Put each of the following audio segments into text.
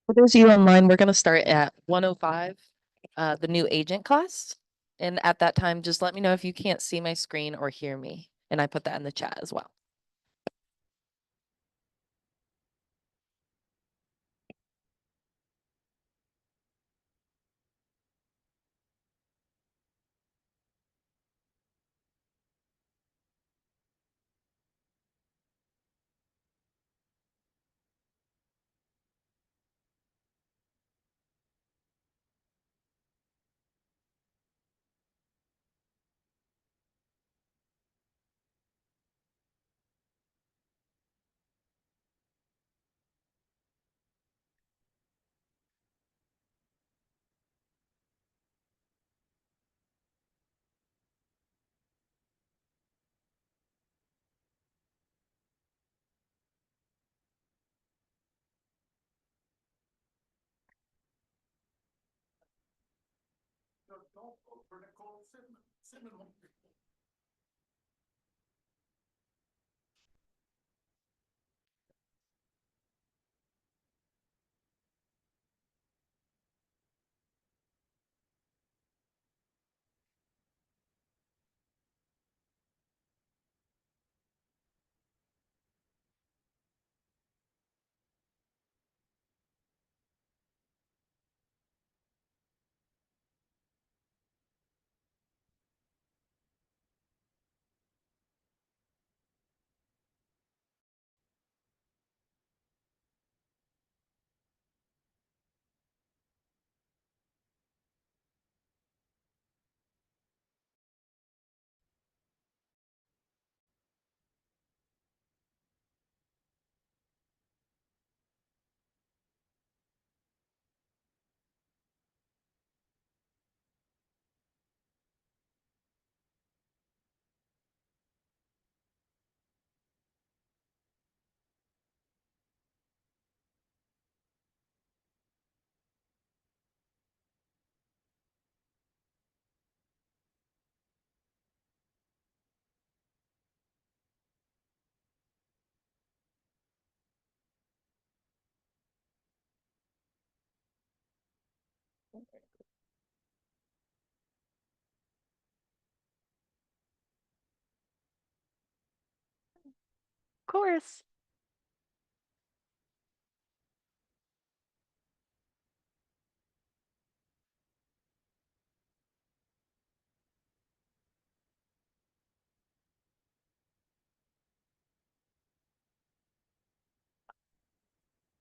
For those of you online, we're going to start at 1:05, the new agent class. And at that time, just let me know if you can't see my screen or hear me. And I put that in the chat as well. Of course.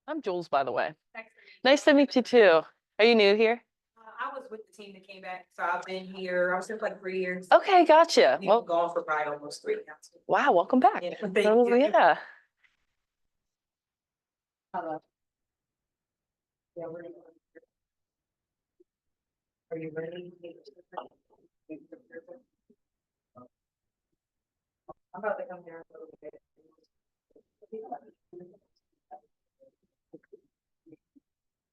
I'm Jules, by the way. Nice to meet you too. Are you new here? I was with the team that came back, so I've been here. I was here for like 3 years. Okay, gotcha. Well, gone for probably almost 3 now. Wow, welcome back. Yeah, So, yeah. Yeah, are you ready? I'm about to come down a little bit.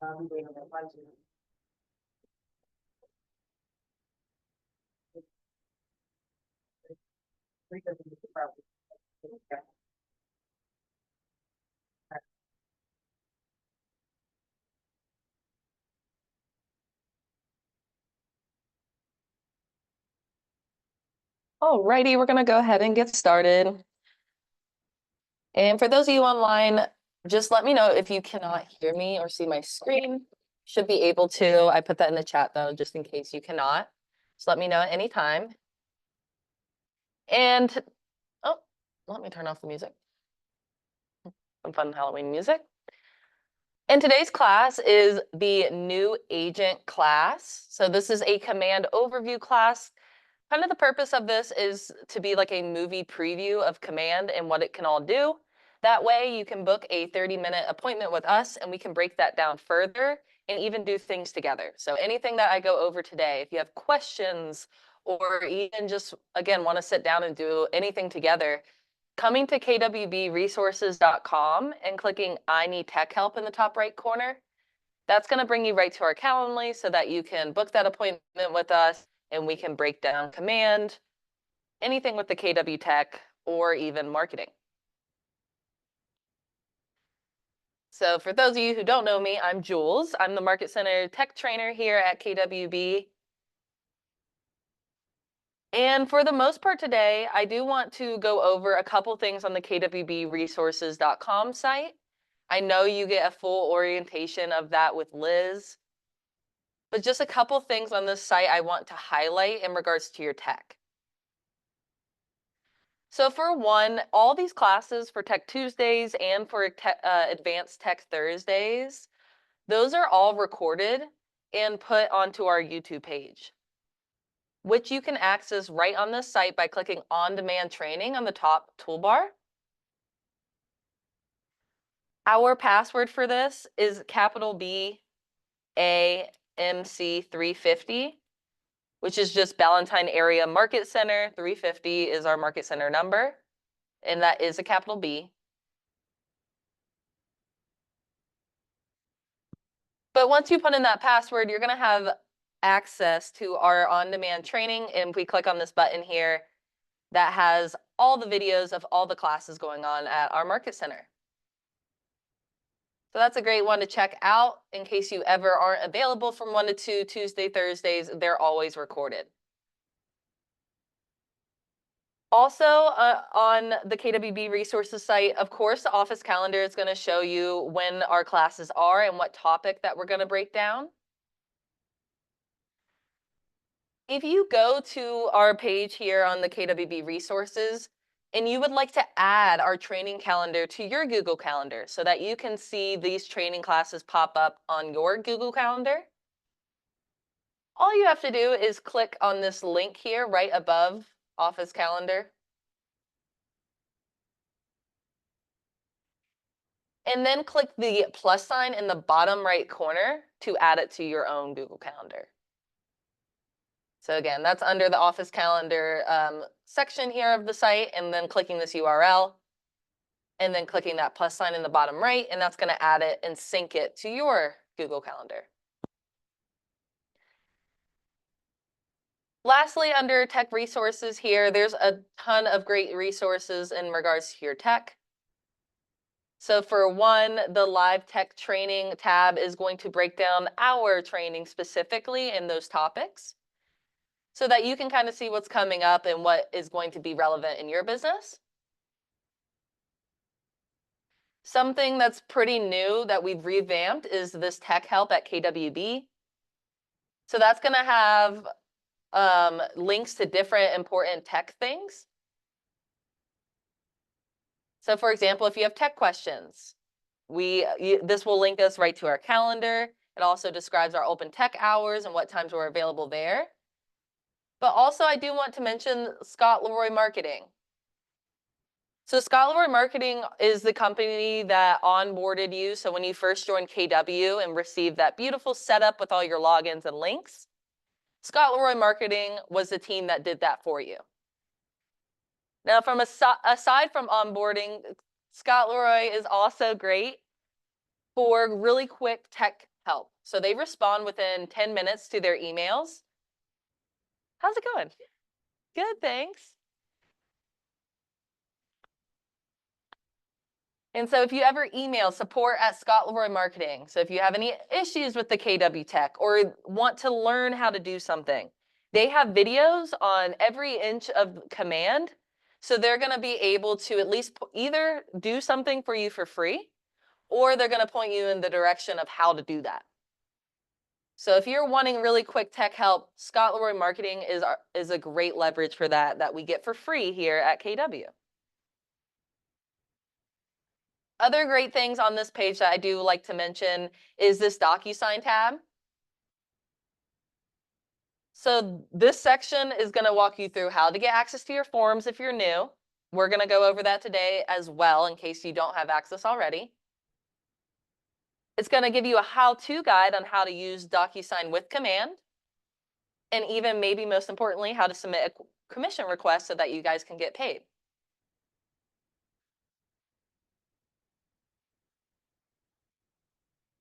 I'm waiting on that budget. Alrighty, we're gonna go ahead and get started. And for those of you online, just let me know if you cannot hear me or see my screen. Should be able to. I put that in the chat though, just in case you cannot. Just let me know at any time. And oh, let me turn off the music. Some fun Halloween music. And today's class is the new agent class. So this is a command overview class. Kind of the purpose of this is to be like a movie preview of command and what it can all do. That way you can book a 30-minute appointment with us and we can break that down further and even do things together. So anything that I go over today, if you have questions or even just, again, want to sit down and do anything together, coming to kwbresources.com and clicking I need tech help in the top right corner, that's going to bring you right to our Calendly so that you can book that appointment with us and we can break down command, anything with the KW Tech, or even marketing. So for those of you who don't know me, I'm Jules. I'm the Market Center Tech Trainer here at KWB. And for the most part today, I do want to go over a couple things on the kwbresources.com site. I know you get a full orientation of that with Liz, but just a couple things on this site I want to highlight in regards to your tech. So for one, all these classes for Tech Tuesdays and for Advanced Tech Thursdays, those are all recorded and put onto our YouTube page, which you can access right on this site by clicking On Demand Training on the top toolbar. Our password for this is capital BAMC350, which is just Ballantyne Area Market Center. 350 is our Market Center number, and that is a capital B. But once you put in that password, you're going to have access to our on-demand training. And if we click on this button here, that has all the videos of all the classes going on at our Market Center. So that's a great one to check out in case you ever aren't available from 1 to 2, Tuesday, Thursdays. They're always recorded. Also, on the KWB resources site, of course, the office calendar is going to show you when our classes are and what topic that we're going to break down. If you go to our page here on the KWB resources, and you would like to add our training calendar to your Google Calendar so that you can see these training classes pop up on your Google Calendar, all you have to do is click on this link here right above Office Calendar. And then click the plus sign in the bottom right corner to add it to your own Google Calendar. So again, that's under the Office Calendar section here of the site, and then clicking this URL, and then clicking that plus sign in the bottom right, and that's going to add it and sync it to your Google Calendar. Lastly, under tech resources here, there's a ton of great resources in regards to your tech. So for one, the live tech training tab is going to break down our training specifically in those topics so that you can kind of see what's coming up and what is going to be relevant in your business. Something that's pretty new that we've revamped is this tech help at KWB. So that's going to have links to different important tech things. So for example, if you have tech questions, this will link us right to our calendar. It also describes our open tech hours and what times we're available there. But also I do want to mention Scott Leroy Marketing. So Scott Leroy Marketing is the company that onboarded you. So when you first joined KW and received that beautiful setup with all your logins and links, Scott Leroy Marketing was the team that did that for you. Now, aside from onboarding, Scott Leroy is also great for really quick tech help. So they respond within 10 minutes to their emails. How's it going? Good, thanks. And so if you ever email support at Scott Leroy Marketing, so if you have any issues with the KW Tech or want to learn how to do something, they have videos on every inch of command. So they're going to be able to at least either do something for you for free, or they're going to point you in the direction of how to do that. So if you're wanting really quick tech help, Scott Leroy Marketing is a great leverage for that we get for free here at KW. Other great things on this page that I do like to mention is this DocuSign tab. So this section is going to walk you through how to get access to your forms if you're new. We're going to go over that today as well in case you don't have access already. It's going to give you a how-to guide on how to use DocuSign with command, and even maybe most importantly, how to submit a commission request so that you guys can get paid.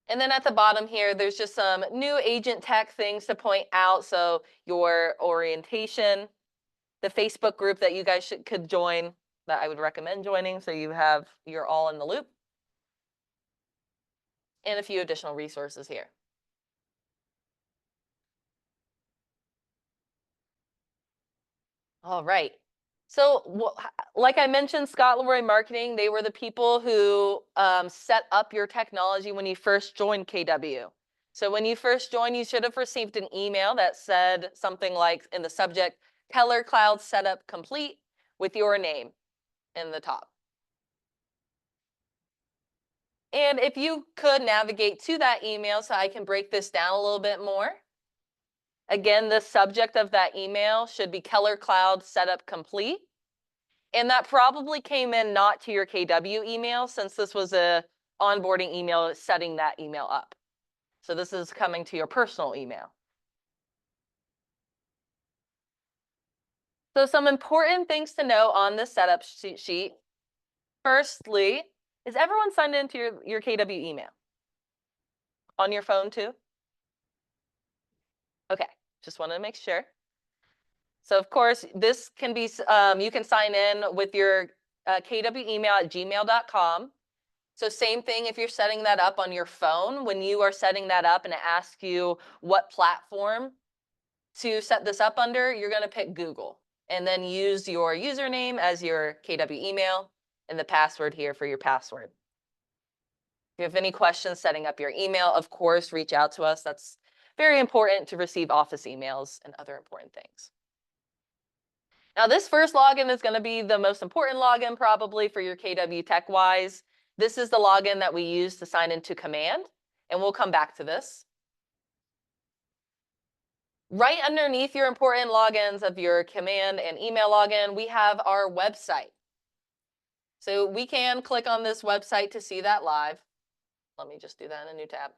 And then at the bottom here, there's just some new agent tech things to point out. So your orientation, the Facebook group that you guys could join that I would recommend joining so you're all in the loop. and a few additional resources here. All right. So like I mentioned, Scott Leroy Marketing, they were the people who set up your technology when you first joined KW. So when you first joined, you should have received an email that said something like in the subject, Keller Cloud Setup Complete, with your name in the top. And if you could navigate to that email so I can break this down a little bit more. Again, the subject of that email should be Keller Cloud Setup Complete. And that probably came in not to your KW email, since this was a onboarding email setting that email up. So this is coming to your personal email. So some important things to know on this setup sheet. Firstly, is everyone signed into your KW email? On your phone too? Okay, just wanted to make sure. So of course, this can be, you can sign in with your KW email at gmail.com. So same thing if you're setting that up on your phone, when you are setting that up and it asks you what platform to set this up under, you're going to pick Google and then use your username as your KW email and the password here for your password. If you have any questions setting up your email, of course, reach out to us. That's very important to receive office emails and other important things. Now, this first login is going to be the most important login probably for your KW TechWise. This is the login that we use to sign into Command, and we'll come back to this. Right underneath your important logins of your Command and email login, we have our website. So we can click on this website to see that live. Let me just do that in a new tab.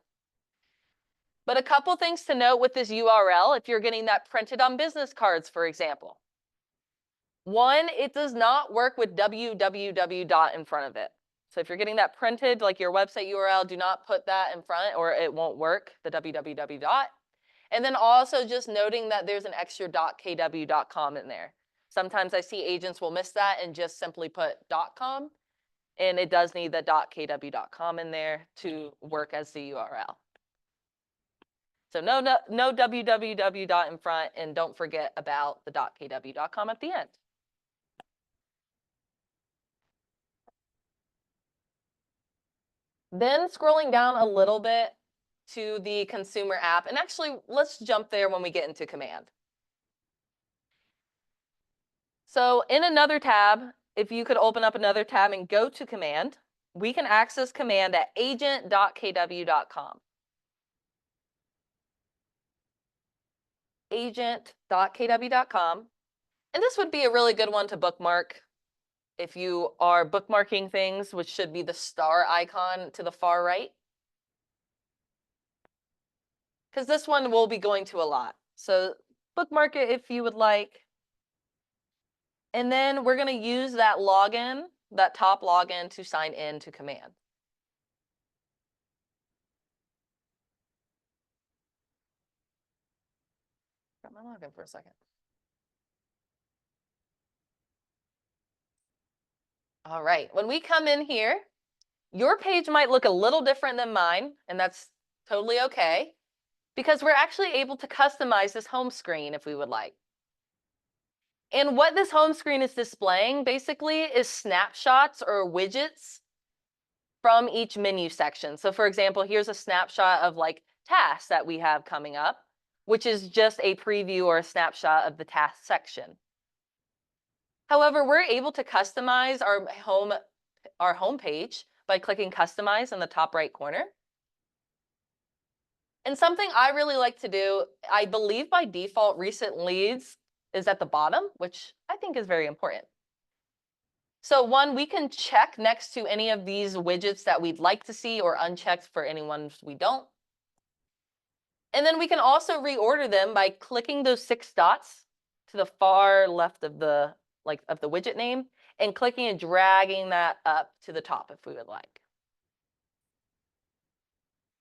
But a couple things to note with this URL, if you're getting that printed on business cards, for example. One, it does not work with www dot in front of it. So if you're getting that printed, like your website URL, do not put that in front or it won't work, the www dot. And then also just noting that there's an extra .kw.com in there. Sometimes I see agents will miss that and just simply put .com, and it does need the .kw.com in there to work as the URL. So no www dot in front, and don't forget about the .kw.com at the end. Then scrolling down a little bit to the consumer app, and actually let's jump there when we get into Command. So in another tab, if you could open up another tab and go to Command, we can access Command at agent.kw.com. Agent.kw.com. And this would be a really good one to bookmark if you are bookmarking things, which should be the star icon to the far right. Because this one we'll be going to a lot. So bookmark it if you would like. And then we're going to use that login, that top login, to sign in to Command. Got my login for a second. All right, when we come in here, your page might look a little different than mine, and that's totally okay, because we're actually able to customize this home screen if we would like. And what this home screen is displaying basically is snapshots or widgets from each menu section. So for example, here's a snapshot of like tasks that we have coming up, which is just a preview or a snapshot of the task section. However, we're able to customize our home page by clicking Customize in the top right corner. And something I really like to do, I believe by default, recent leads is at the bottom, which I think is very important. So one, we can check next to any of these widgets that we'd like to see or unchecked for any ones we don't. And then we can also reorder them by clicking those 6 dots to the far left of the widget name and clicking and dragging that up to the top if we would like.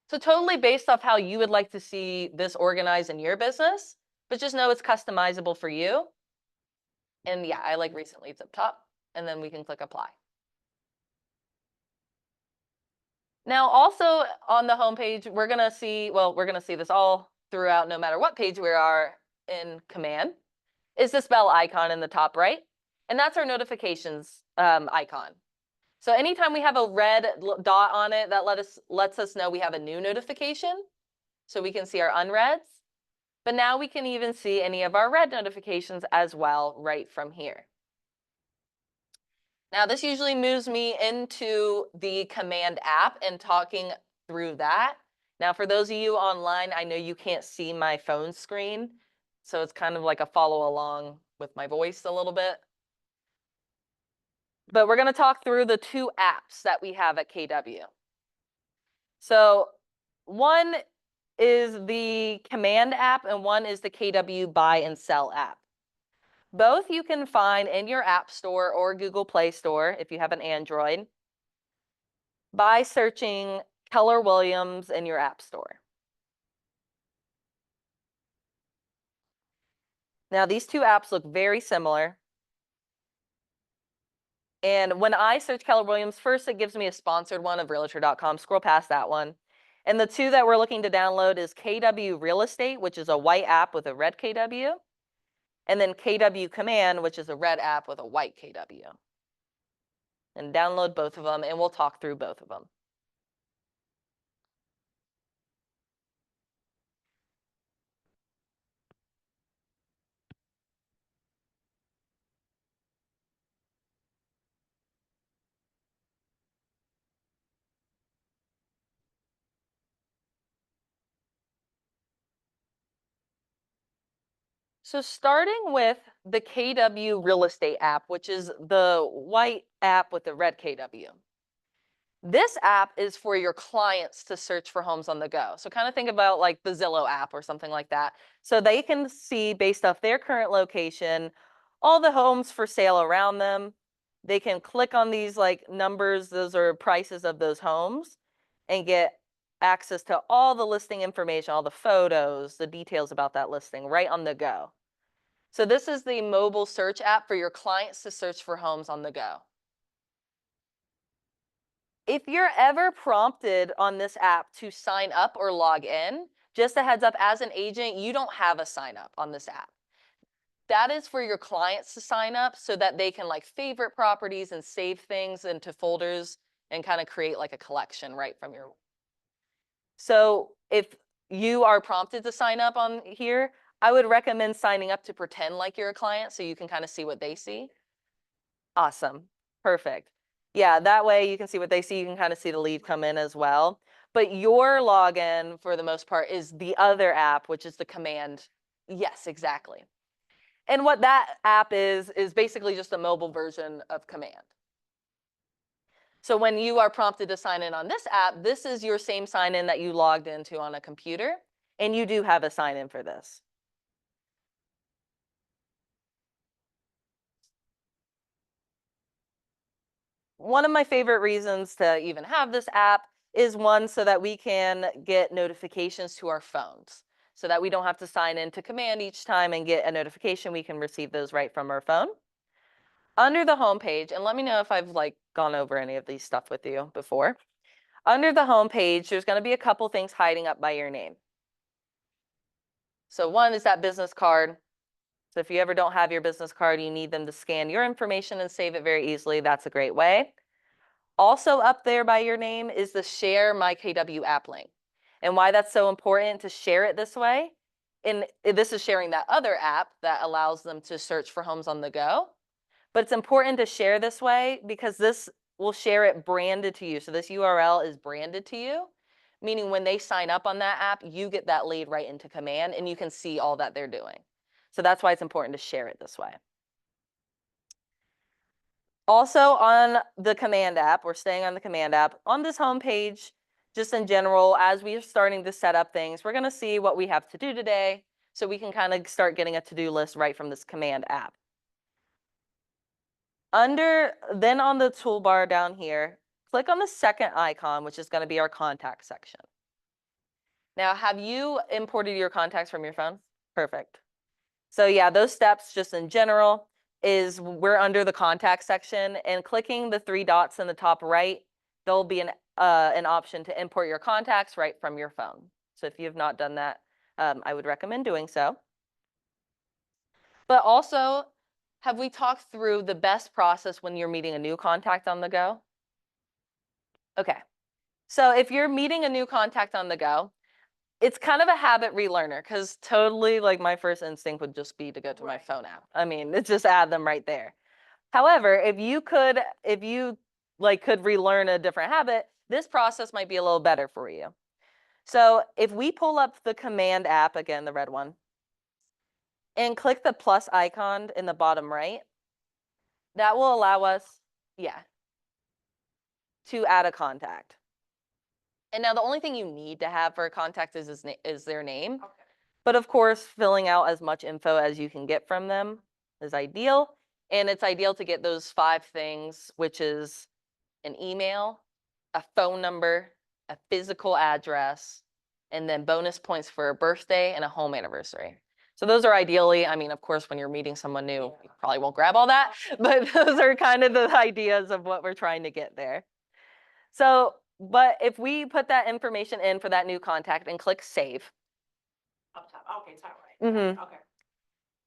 So totally based off how you would like to see this organized in your business, but just know it's customizable for you. And yeah, I like recent leads up top, and then we can click apply. Now, also on the homepage, we're gonna see this all throughout, no matter what page we are in Command, is this bell icon in the top right, and that's our notifications icon. So anytime we have a red dot on it, that lets us know we have a new notification, so we can see our unreads. But now we can even see any of our red notifications as well right from here. Now, this usually moves me into the Command app and talking through that. Now, for those of you online, I know you can't see my phone screen, so it's kind of like a follow along with my voice a little bit. But we're going to talk through the two apps that we have at KW. So one is the Command app and one is the KW Buy and Sell app. Both you can find in your App Store or Google Play Store if you have an Android by searching Keller Williams in your App Store. Now, these two apps look very similar. And when I search Keller Williams, first it gives me a sponsored one of Realtor.com. Scroll past that one. And the two that we're looking to download is KW Real Estate, which is a white app with a red KW, and then KW Command, which is a red app with a white KW. And download both of them, and we'll talk through both of them. So starting with the KW Real Estate app, which is the white app with the red KW. This app is for your clients to search for homes on the go. So kind of think about like the Zillow app or something like that. So they can see based off their current location, all the homes for sale around them. They can click on these like numbers, those are prices of those homes, and get access to all the listing information, all the photos, the details about that listing right on the go. So this is the mobile search app for your clients to search for homes on the go. If you're ever prompted on this app to sign up or log in, just a heads up, as an agent, you don't have a sign up on this app. That is for your clients to sign up so that they can like favorite properties and save things into folders and kind of create like a collection right from your. So if you are prompted to sign up on here, I would recommend signing up to pretend like you're a client so you can kind of see what they see. Awesome. Perfect. Yeah, that way you can see what they see. You can kind of see the lead come in as well. But your login, for the most part, is the other app, which is the Command. Yes, exactly. And what that app is basically just a mobile version of Command. So when you are prompted to sign in on this app, this is your same sign in that you logged into on a computer. And you do have a sign in for this. One of my favorite reasons to even have this app is one, so that we can get notifications to our phones, so that we don't have to sign into Command each time and get a notification. We can receive those right from our phone. Under the home page, and let me know if I've like gone over any of these stuff with you before. Under the home page, there's going to be a couple things hiding up by your name. So one is that business card. So if you ever don't have your business card, you need them to scan your information and save it very easily. That's a great way. Also up there by your name is the Share My KW app link. And why that's so important to share it this way, and this is sharing that other app that allows them to search for homes on the go. But it's important to share this way because this will share it branded to you. So this URL is branded to you, meaning when they sign up on that app, you get that lead right into Command and you can see all that they're doing. So that's why it's important to share it this way. Also on the Command app, we're staying on the Command app. On this homepage, just in general, as we are starting to set up things, we're going to see what we have to do today so we can kind of start getting a to-do list right from this Command app. Then on the toolbar down here, click on the second icon, which is going to be our contact section. Now, have you imported your contacts from your phone? Perfect. So yeah, those steps just in general is we're under the contact section, and clicking the three dots in the top right, there'll be an an option to import your contacts right from your phone. So if you have not done that, I would recommend doing so. But also, have we talked through the best process when you're meeting a new contact on the go? Okay. So if you're meeting a new contact on the go, it's kind of a habit relearner because totally like my first instinct would just be to go to my phone app. I mean, it's just add them right there. However, if you could relearn a different habit, this process might be a little better for you. So if we pull up the command app, again, the red one, and click the plus icon in the bottom right, that will allow us, to add a contact. And now the only thing you need to have for a contact is their name. Okay. But of course, filling out as much info as you can get from them is ideal. And it's ideal to get those 5 things, which is an email, a phone number, a physical address, and then bonus points for a birthday and a home anniversary. So those are ideally, I mean, of course, when you're meeting someone new, you probably won't grab all that, but those are kind of the ideas of what we're trying to get there. So, but if we put that information in for that new contact and click save. Up top, okay, top right. Mm-hmm. Okay.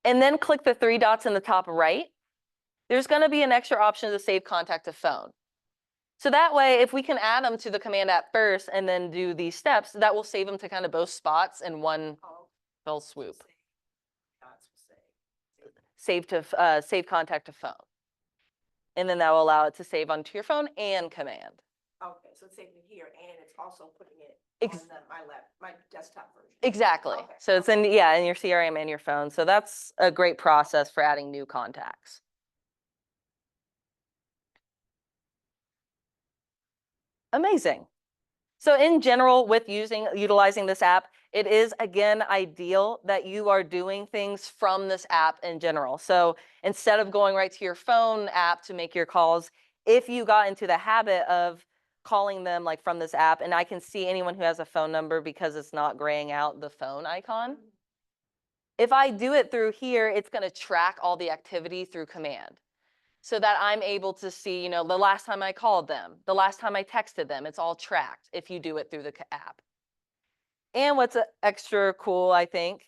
And then click the 3 dots in the top right, there's going to be an extra option to save contact to phone. So that way, if we can add them to the command app first and then do these steps, that will save them to kind of both spots in one fell swoop. Save contact to phone. And then that will allow it to save onto your phone and command. Okay, so it's saving it here and it's also putting it Ex- on my desktop version. Exactly. Okay. So it's in your CRM and your phone. So that's a great process for adding new contacts. Amazing. So in general, with utilizing this app, it is, again, ideal that you are doing things from this app in general. So instead of going right to your phone app to make your calls, if you got into the habit of calling them like from this app, and I can see anyone who has a phone number because it's not graying out the phone icon. If I do it through here, it's going to track all the activity through command, so that I'm able to see, the last time I called them, the last time I texted them, it's all tracked if you do it through the app. And what's extra cool, I think,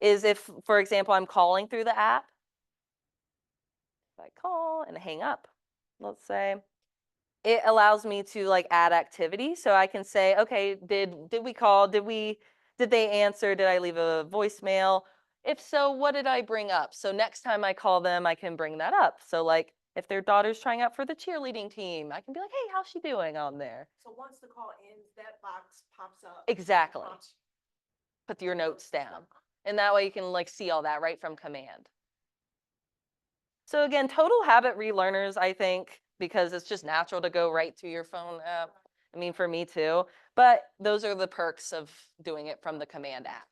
is if, for example, I'm calling through the app, if I call and hang up, let's say, it allows me to add activity. So I can say, okay, did we call? Did they answer? Did I leave a voicemail? If so, what did I bring up? So next time I call them, I can bring that up. So if their daughter's trying out for the cheerleading team, I can be like, hey, how's she doing on there? So once the call ends, that box pops up. Exactly. Put your notes down. And that way you can see all that right from command. So again, total habit relearners, I think, because it's just natural to go right to your phone app. I mean, for me too. But those are the perks of doing it from the command app.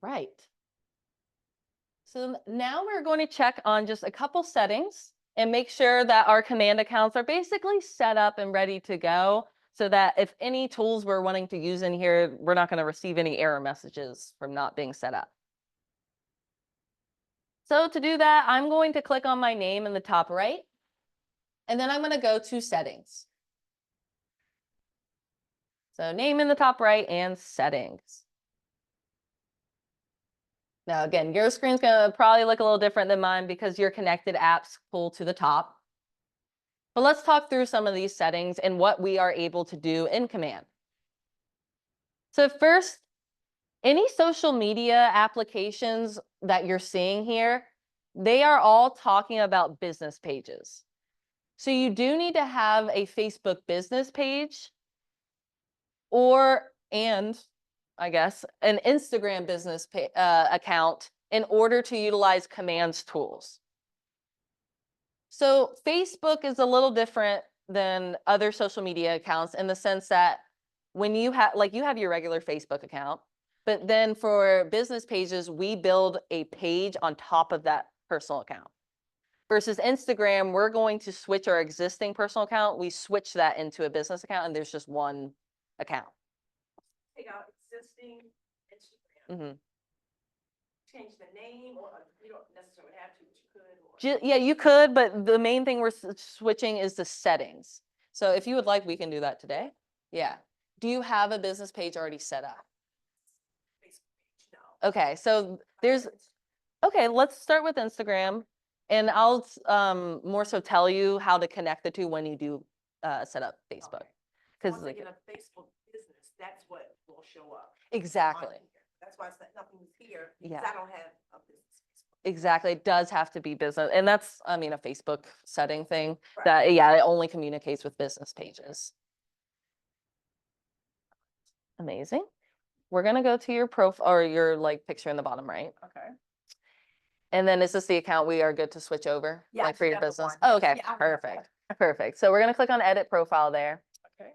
Right. So now we're going to check on just a couple settings and make sure that our command accounts are basically set up and ready to go, so that if any tools we're wanting to use in here, we're not going to receive any error messages from not being set up. So to do that, I'm going to click on my name in the top right, and then I'm going to go to settings. So name in the top right and settings. Now, again, your screen's going to probably look a little different than mine because your connected apps pull to the top. But let's talk through some of these settings and what we are able to do in command. So first, any social media applications that you're seeing here, they are all talking about business pages. So you do need to have a Facebook business page and I guess an Instagram business account in order to utilize commands tools. So Facebook is a little different than other social media accounts in the sense that when you have you have your regular Facebook account, but then for business pages, we build a page on top of that personal account. Versus Instagram, we're going to switch our existing personal account. We switch that into a business account and there's just one account. take out existing Instagram, Mhm. change the name, or you don't necessarily have to, but you could, or. Yeah, you could, but the main thing we're switching is the settings. So if you would like, we can do that today. Yeah. Do you have a business page already set up? Facebook page, no. Okay, so there's, okay, let's start with Instagram. And I'll more so tell you how to connect the two when you do set up Facebook. Because Once I get a Facebook business, that's what will show up. exactly. on here. That's why I said nothing's here, because Yeah. I don't have a business. Exactly. It does have to be business. And that's, I mean, a Facebook setting thing Right. that, yeah, it only communicates with business pages. Amazing. We're gonna go to your profile or your like picture in the bottom right. Okay. And then is this the account we are good to switch over? Yeah, Like for your that's the business? one. Oh, okay, Yeah, I have perfect. Perfect. So we're gonna click on edit profile there. Okay.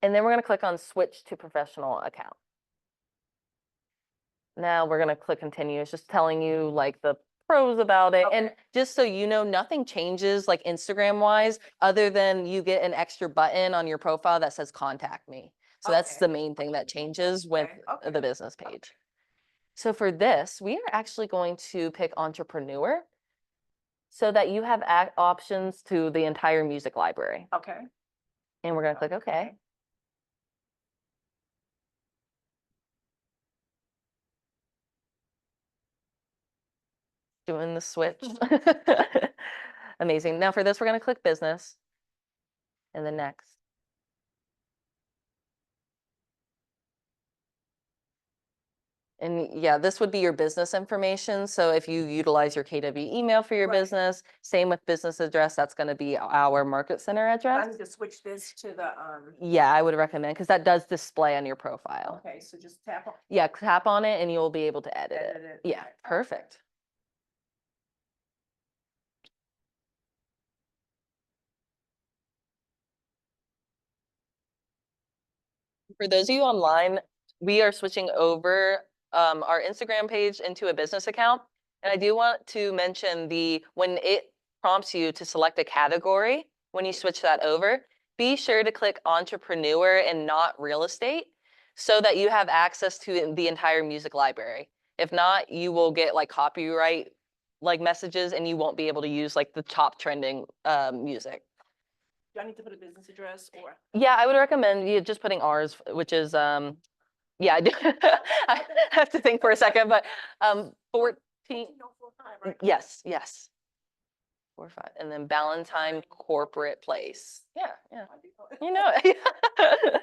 And then we're gonna click on switch to professional account. Now we're gonna click continue. It's just telling you like the pros about it. And Okay. just so you know, nothing changes like Instagram wise, other than you get an extra button on your profile that says contact me. So that's Okay. the main thing that changes with Okay. the business page. So for this, we are actually going to pick entrepreneur so that you have options to the entire music library. Okay. And we're gonna click OK. Doing the switch. Amazing. Now for this, we're gonna click business and then next. And yeah, this would be your business information. So if you utilize your KW email for your Right. business, same with business address, that's going to be our market center I address. need to switch this to the, Yeah, I would recommend because that does display on your profile. okay, so just tap on. Yeah, tap on it and you'll be able to edit it. Edit it, Yeah, okay. perfect. For those of you online, we are switching over our Instagram page into a business account. And I do want to mention when it prompts you to select a category, when you switch that over, be sure to click entrepreneur and not real estate so that you have access to the entire music library. If not, you will get like copyright like messages and you won't be able to use like the top trending music. Do I need to put a business address or? Yeah, I would recommend you just putting ours, which is yeah, I do. I have to think for a second, but 14. 14045, right? Yes, yes. 45, and then Ballantyne Corporate Place. Yeah, yeah. I do know it. You know it.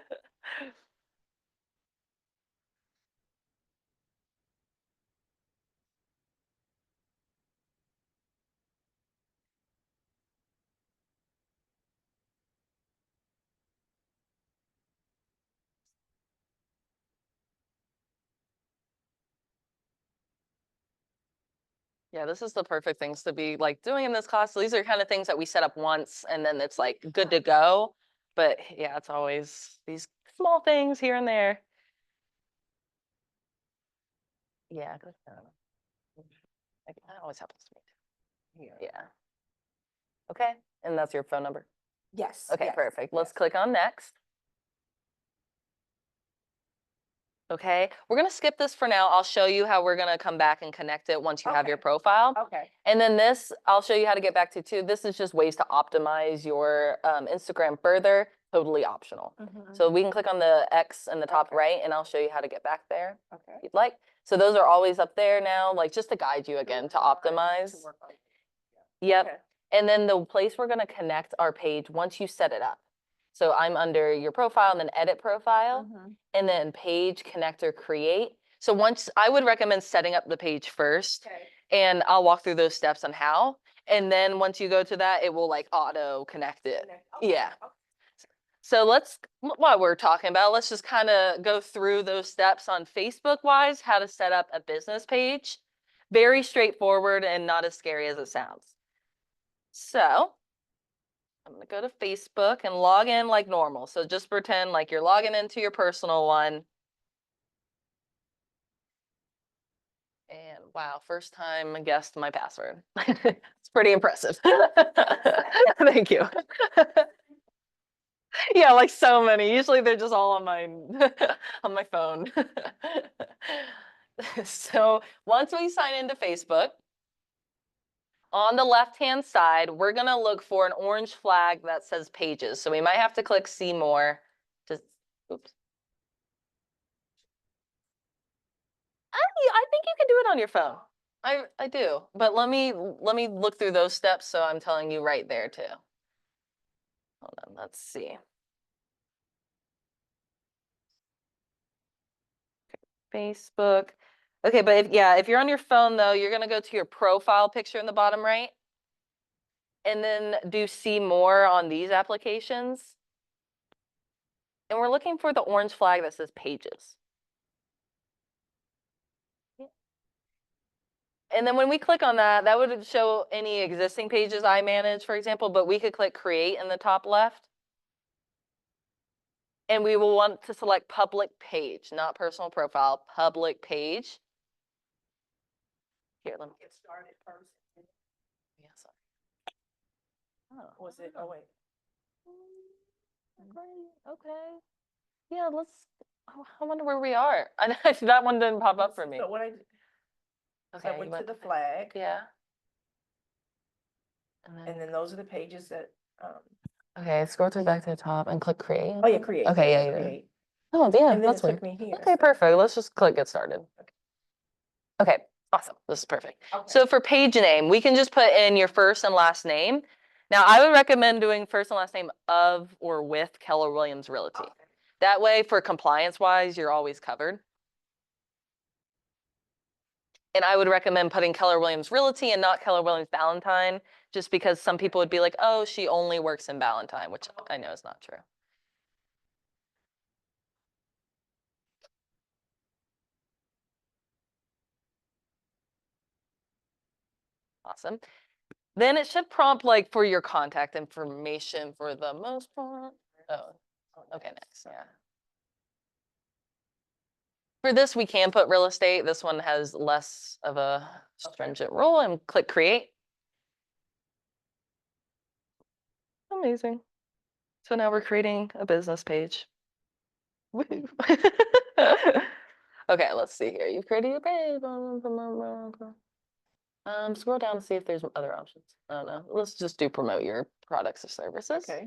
Yeah, this is the perfect things to be like doing in this class. So these are kind of things that we set up once and then it's like good to go. But yeah, it's always these small things here and there. Yeah, good. That always happens to me too. Yeah. Okay, and that's your phone number. Yes. Okay, yes, perfect. Let's yes. click on next. Okay, we're gonna skip this for now. I'll show you how we're gonna come back and connect it once you have your Okay. profile. Okay. And then this, I'll show you how to get back to too. This is just ways to optimize your Instagram further, totally optional. Mhm. So we can click on the X in the top Okay. right and I'll show you how to get back there Okay. if you'd like. So those are always up there now, like just to guide you again to optimize. To work on it. Yep. Okay. And then the place we're gonna connect our page once you set it up. So I'm under your profile and then edit profile Mhm. and then page connector create. So once I would recommend setting up the page first Okay. and I'll walk through those steps on how. And then once you go to that, it will like auto connect it. Okay. Yeah. Okay. So while we're talking about, let's just kind of go through those steps on Facebook wise, how to set up a business page. Very straightforward and not as scary as it sounds. So I'm gonna go to Facebook and log in like normal. So just pretend like you're logging into your personal one. And wow, first time I guessed my password. It's pretty impressive. Thank you. Yeah, like so many. Usually they're just all on my on my phone. So once we sign into Facebook, on the left-hand side, we're gonna look for an orange flag that says pages. So we might have to click see more. Just, oops. I think you can do it on your phone. I do, but let me look through those steps so I'm telling you right there too. Hold on, let's see. Facebook. Okay, but if you're on your phone though, you're gonna go to your profile picture in the bottom right, and then do see more on these applications. And we're looking for the orange flag that says pages. And then when we click on that, that would show any existing pages I manage, for example, but we could click create in the top left. And we will want to select public page, not personal profile, public page. Here, let me Get started first. yeah, sorry. Oh, Was it, oh wait. great. Okay. Yeah, let's. I wonder where we are. That one didn't pop up for me. So what I Okay, you went to went. the flag, Yeah. and then those are the pages that, Okay, scroll to back to the top and click create. oh yeah, create. Okay, yeah, you did. Create. Oh, yeah, And then it that's weird. took me here. Okay, perfect. Let's just click get started. Okay, awesome. This is perfect. Okay. So for page name, we can just put in your first and last name. Now, I would recommend doing first and last name of or with Keller Williams Realty. Okay. That way, for compliance wise, you're always covered. And I would recommend putting Keller Williams Realty and not Keller Williams Ballantyne, just because some people would be like, oh, she only works in Ballantyne, which I know is not true. Awesome. Then it should prompt like for your contact information for the most part. Oh, okay, next, yeah. For this, we can put real estate. This one has less of a stringent rule, and click create. Amazing. So now we're creating a business page. Woohoo. Okay, let's see here. You've created your page. Scroll down to see if there's other options. I don't know. Let's just do promote your products or services. Okay.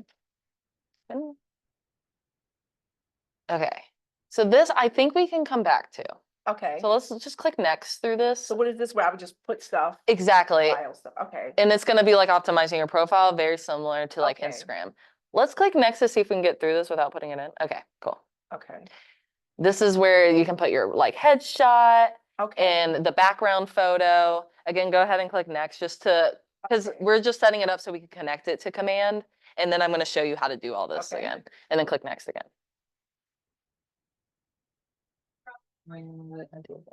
Okay. So this, I think we can come back to. Okay. So let's just click next through this. So what is this where I would just put stuff? Exactly. File stuff. Okay. And it's going to be like optimizing your profile, very similar to like Okay. Instagram. Let's click next to see if we can get through this without putting it in. Okay, cool. Okay. This is where you can put your like headshot Okay. and the background photo. Again, go ahead and click next just to, because Okay. we're just setting it up so we can connect it to command. And then I'm going to show you how to do all this Okay. again. And then click next again.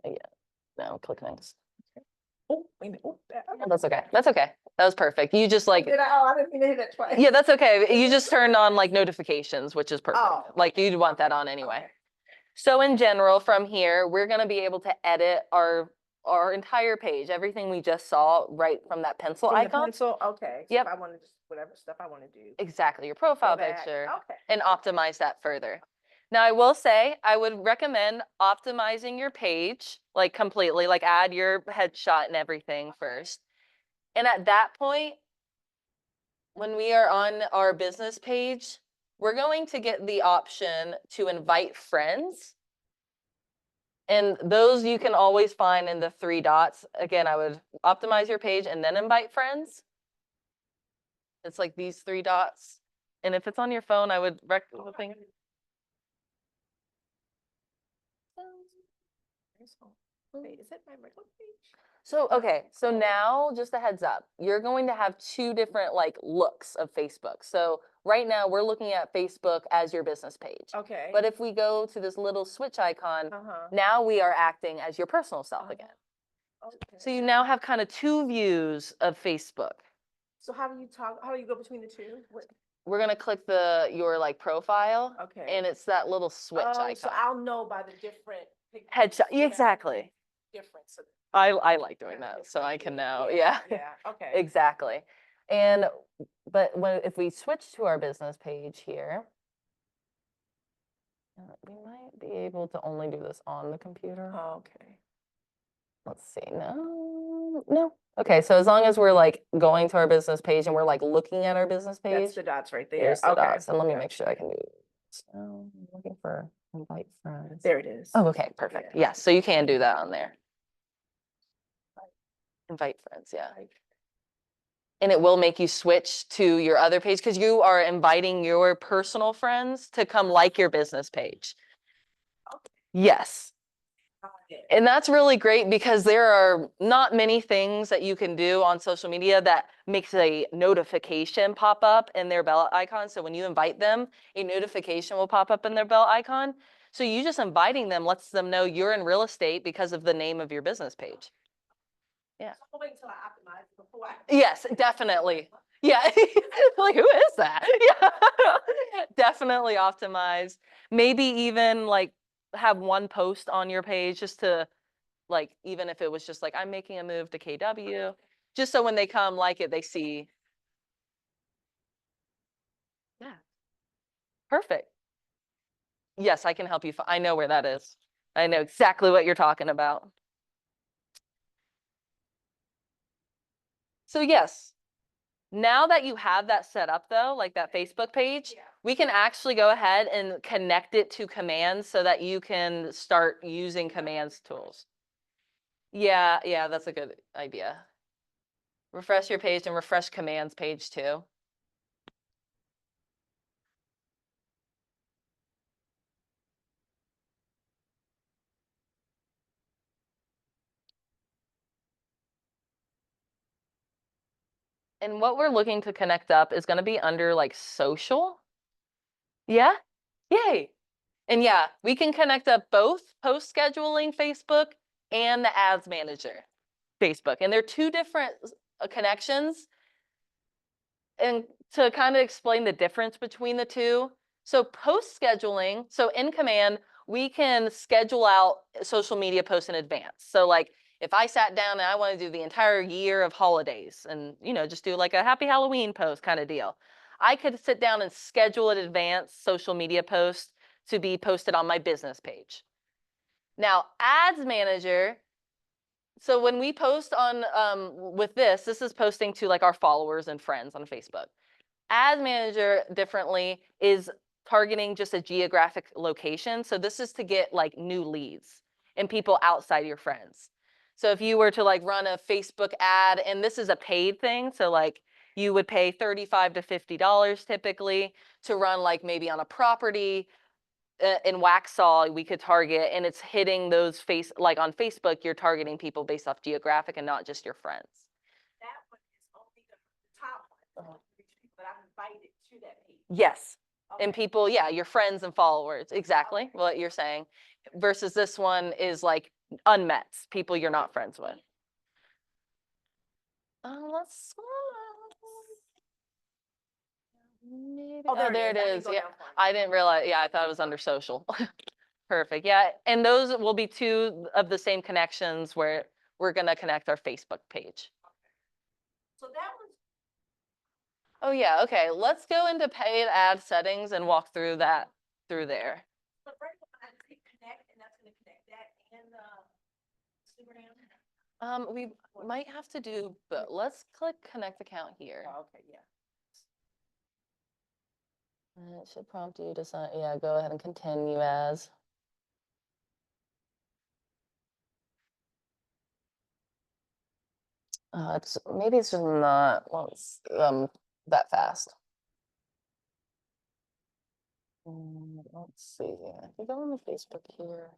Yeah. No, click next. Oh, wait a minute. Oh, Yeah, that's okay. That's okay. That was perfect. You just like, did I? Oh, I didn't mean to hit that twice. yeah, that's okay. You just turned on like notifications, which is perfect. Oh, Like you'd want that on anyway. Okay. So in general, from here, we're going to be able to edit our entire page, everything we just saw right from that pencil From the icon. pencil, okay. So Yep. if I want to just whatever stuff I want to do. Exactly, your profile Go back. picture, Okay. and optimize that further. Now, I will say, I would recommend optimizing your page like completely, like add your headshot and everything first. And at that point, when we are on our business page, we're going to get the option to invite friends. And those you can always find in the 3 dots. Again, I would optimize your page and then invite friends. It's like these 3 dots. And if it's on your phone, I would recommend. Wait, is it my regular page? So, okay, so now just a heads up, you're going to have 2 different like looks of Facebook. So right now we're looking at Facebook as your business page. Okay. But if we go to this little switch icon, Uh-huh. now we are acting as your personal self again. Okay. So you now have kind of 2 views of Facebook. So how do you go between the two? We're gonna click your like profile. Okay. And it's that little switch icon. So I'll know by the different Headshot, exactly. difference. I like doing that, so I can now, yeah. Yeah, okay. Exactly. And, but if we switch to our business page here, We might be able to only do this on the computer. Oh, okay. Let's see, no. Okay, so as long as we're like going to our business page and we're like looking at our business That's page, the dots right there. there's the Okay. dots. And let me Yeah. make sure I can do this. So I'm looking for invite friends. There it is. Oh, okay, perfect. Yeah. Yes, so you can do that on there. Invite friends, yeah. And it will make you switch to your other page because you are inviting your personal friends to come like your business page. Yes. And that's really great because there are not many things that you can do on social media that makes a notification pop up in their bell icon. So when you invite them, a notification will pop up in their bell icon. So you just inviting them lets them know you're in real estate because of the name of your business page. Yeah. I'll wait until I optimize it before I. Yes, definitely. Yeah. Like, who is that? Yeah. Definitely optimize. Maybe even like have one post on your page just to like, even if it was just like, I'm making a move to KW, just so when they come like it, they see. Yeah. Perfect. Yes, I can help you. I know where that is. I know exactly what you're talking about. So yes, now that you have that set up though, like that Facebook page, Yeah. we can actually go ahead and connect it to commands so that you can start using commands tools. Yeah, that's a good idea. Refresh your page and refresh commands page too. And what we're looking to connect up is going to be under like social. Yeah. Yay. And yeah, we can connect up both post scheduling Facebook and the ads manager Facebook. And they're two different connections. And to kind of explain the difference between the two. So post scheduling, so in command, we can schedule out social media posts in advance. So like if I sat down and I want to do the entire year of holidays and, just do like a happy Halloween post kind of deal, I could sit down and schedule an advanced social media post to be posted on my business page. Now, ads manager, so when we post on with this is posting to like our followers and friends on Facebook. Ads manager differently is targeting just a geographic location. So this is to get like new leads and people outside your friends. So if you were to like run a Facebook ad, and this is a paid thing, so like you would pay $35 to $50 typically to run like maybe on a property in Waxhaw, we could target, and it's hitting those like on Facebook, you're targeting people based off geographic and not just your friends. That one is only the top one, but I'm invited to that page. Yes. Okay. And people, yeah, your friends and followers, exactly what you're saying. Versus this one is like unmets, people you're not friends with. Let's. Maybe. Oh, there it is. Yeah, I didn't realize. Yeah, I thought it was under social. Perfect. Yeah, and those will be two of the same connections where we're gonna connect our Facebook page. So that was. Oh yeah, okay. Let's go into paid ad settings and walk through that through there. The first one I click connect, and that's gonna connect that and Instagram. We might have to do, but let's click connect account here. Oh, okay, yeah. And it should prompt you to sign. Yeah, go ahead and continue as. It's maybe it's just not that fast. Let's see. If you go on the Facebook here.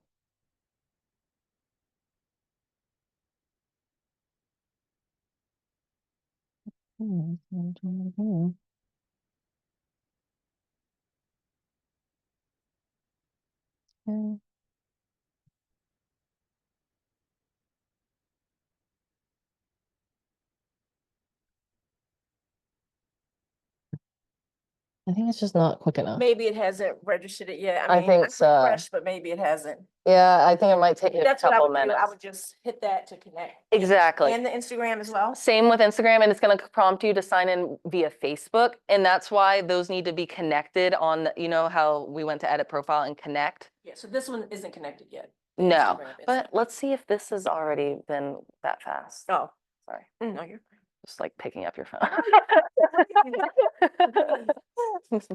I think it's just not quick enough. Maybe it hasn't registered it yet. I I mean, think I so. refreshed, but maybe it hasn't. Yeah, I think it might take you a That's what I couple would do. I minutes. would just hit that to connect. Exactly. And the Instagram as well? Same with Instagram, and it's going to prompt you to sign in via Facebook. And that's why those need to be connected on, you know, how we went to edit profile and connect. Yeah, so this one isn't connected yet. The No, Instagram is. but let's see if this has already been that fast. Oh, Sorry, no, you're fine. just like picking up your phone.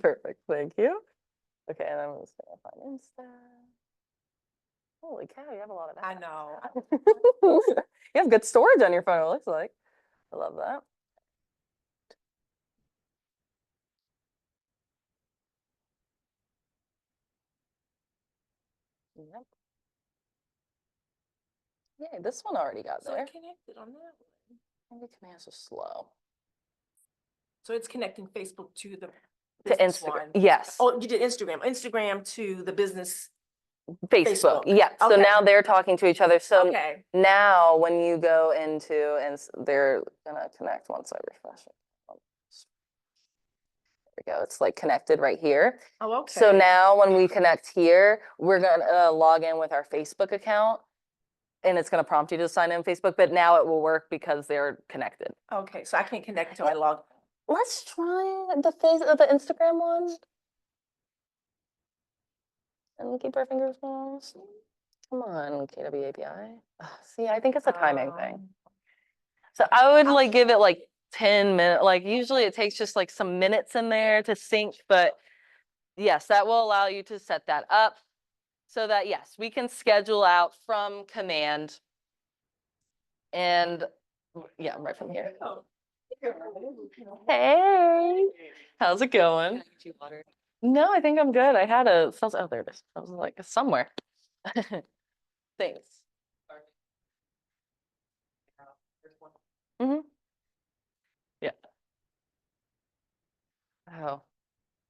Perfect, thank you. Okay, and I'm just gonna find Insta. Holy cow, you have a lot of I apps. know. You have good storage on your phone, it looks like. I love that. Yep. Yeah, this one already got So there. it connected on that one. Maybe commands are slow. So it's connecting Facebook to the To business Instagram, one. yes. Oh, you did Instagram to the business. Facebook, Facebook. yeah. So Okay. now they're talking to each other. So Okay. now when you go into, and they're gonna connect once I refresh it. There we go. It's like connected right here. Oh, okay. So now when we connect here, we're gonna log in with our Facebook account. And it's gonna prompt you to sign in Facebook, but now it will work because they're connected. Okay, so I can't connect until I log. Let's try the Instagram one. And keep our fingers crossed. Come on, KW API. See, I think it's a timing thing. So I would like give it like 10 minutes. Like usually it takes just like some minutes in there to sync, but yes, that will allow you to set that up so that yes, we can schedule out from command. And yeah, right from here. Hey, how's it going? No, I think I'm good. I had a, oh, there it is. I was like somewhere. Thanks. Mm-hmm. Yeah. Oh,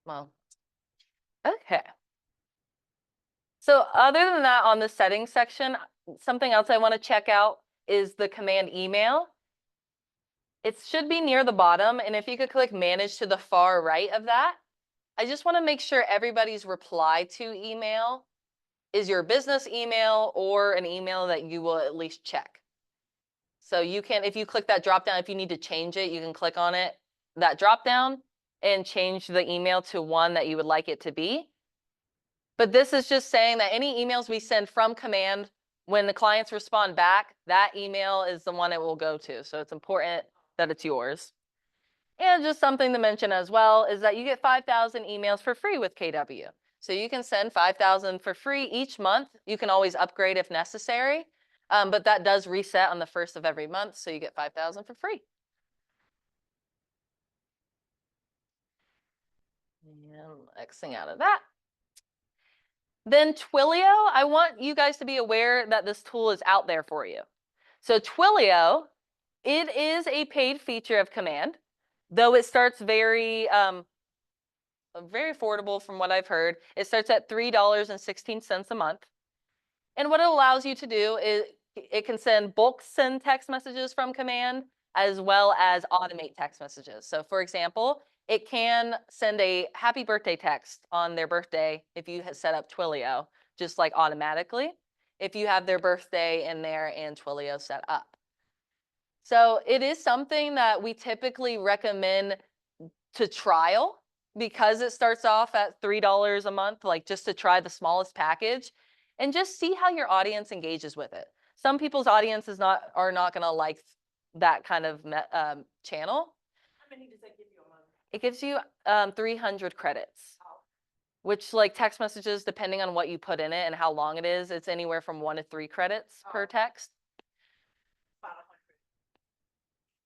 well. Okay. So other than that, on the settings section, something else I want to check out is the command email. It should be near the bottom, and if you could click manage to the far right of that, I just want to make sure everybody's reply to email is your business email or an email that you will at least check. So you can, if you click that drop down, if you need to change it, you can click on it, that drop down, and change the email to one that you would like it to be. But this is just saying that any emails we send from command, when the clients respond back, that email is the one it will go to. So it's important that it's yours. And just something to mention as well is that you get 5,000 emails for free with KW. So you can send 5,000 for free each month. You can always upgrade if necessary, but that does reset on the 1st of every month. So you get 5,000 for free. And Xing out of that. Then Twilio, I want you guys to be aware that this tool is out there for you. So Twilio, it is a paid feature of command, though it starts very affordable from what I've heard. It starts at $3.16 a month. And what it allows you to do is it can send text messages from command as well as automate text messages. So for example, it can send a happy birthday text on their birthday if you have set up Twilio, just like automatically, if you have their birthday in there and Twilio set up. So it is something that we typically recommend to trial because it starts off at $3 a month, like just to try the smallest package and just see how your audience engages with it. Some people's audience are not going to like that kind of channel. How many does that give you a month? It gives you 300 credits, which like text messages, depending on what you put in it and how long it is, it's anywhere from 1 to 3 credits per text. About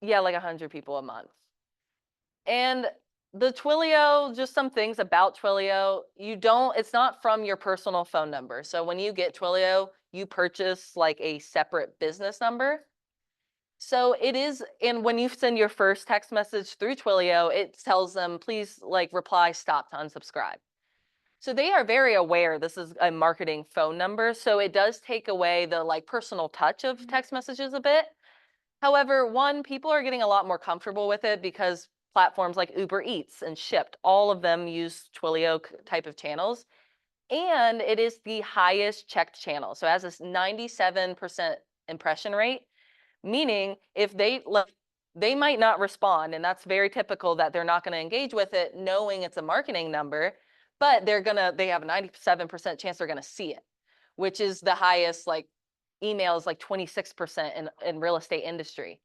100. Yeah, like 100 people a month. And the Twilio, just some things about Twilio, it's not from your personal phone number. So when you get Twilio, you purchase like a separate business number. So it is, and when you send your first text message through Twilio, it tells them, please like reply, stop to unsubscribe. So they are very aware this is a marketing phone number. So it does take away the like personal touch of text messages a bit. However, one, people are getting a lot more comfortable with it because platforms like Uber Eats and Shipt, all of them use Twilio type of channels. And it is the highest checked channel. So it has a 97% impression rate, meaning if they might not respond, and that's very typical that they're not going to engage with it knowing it's a marketing number, but they have a 97% chance they're going to see it, which is the highest. Like emails like 26% in real estate industry.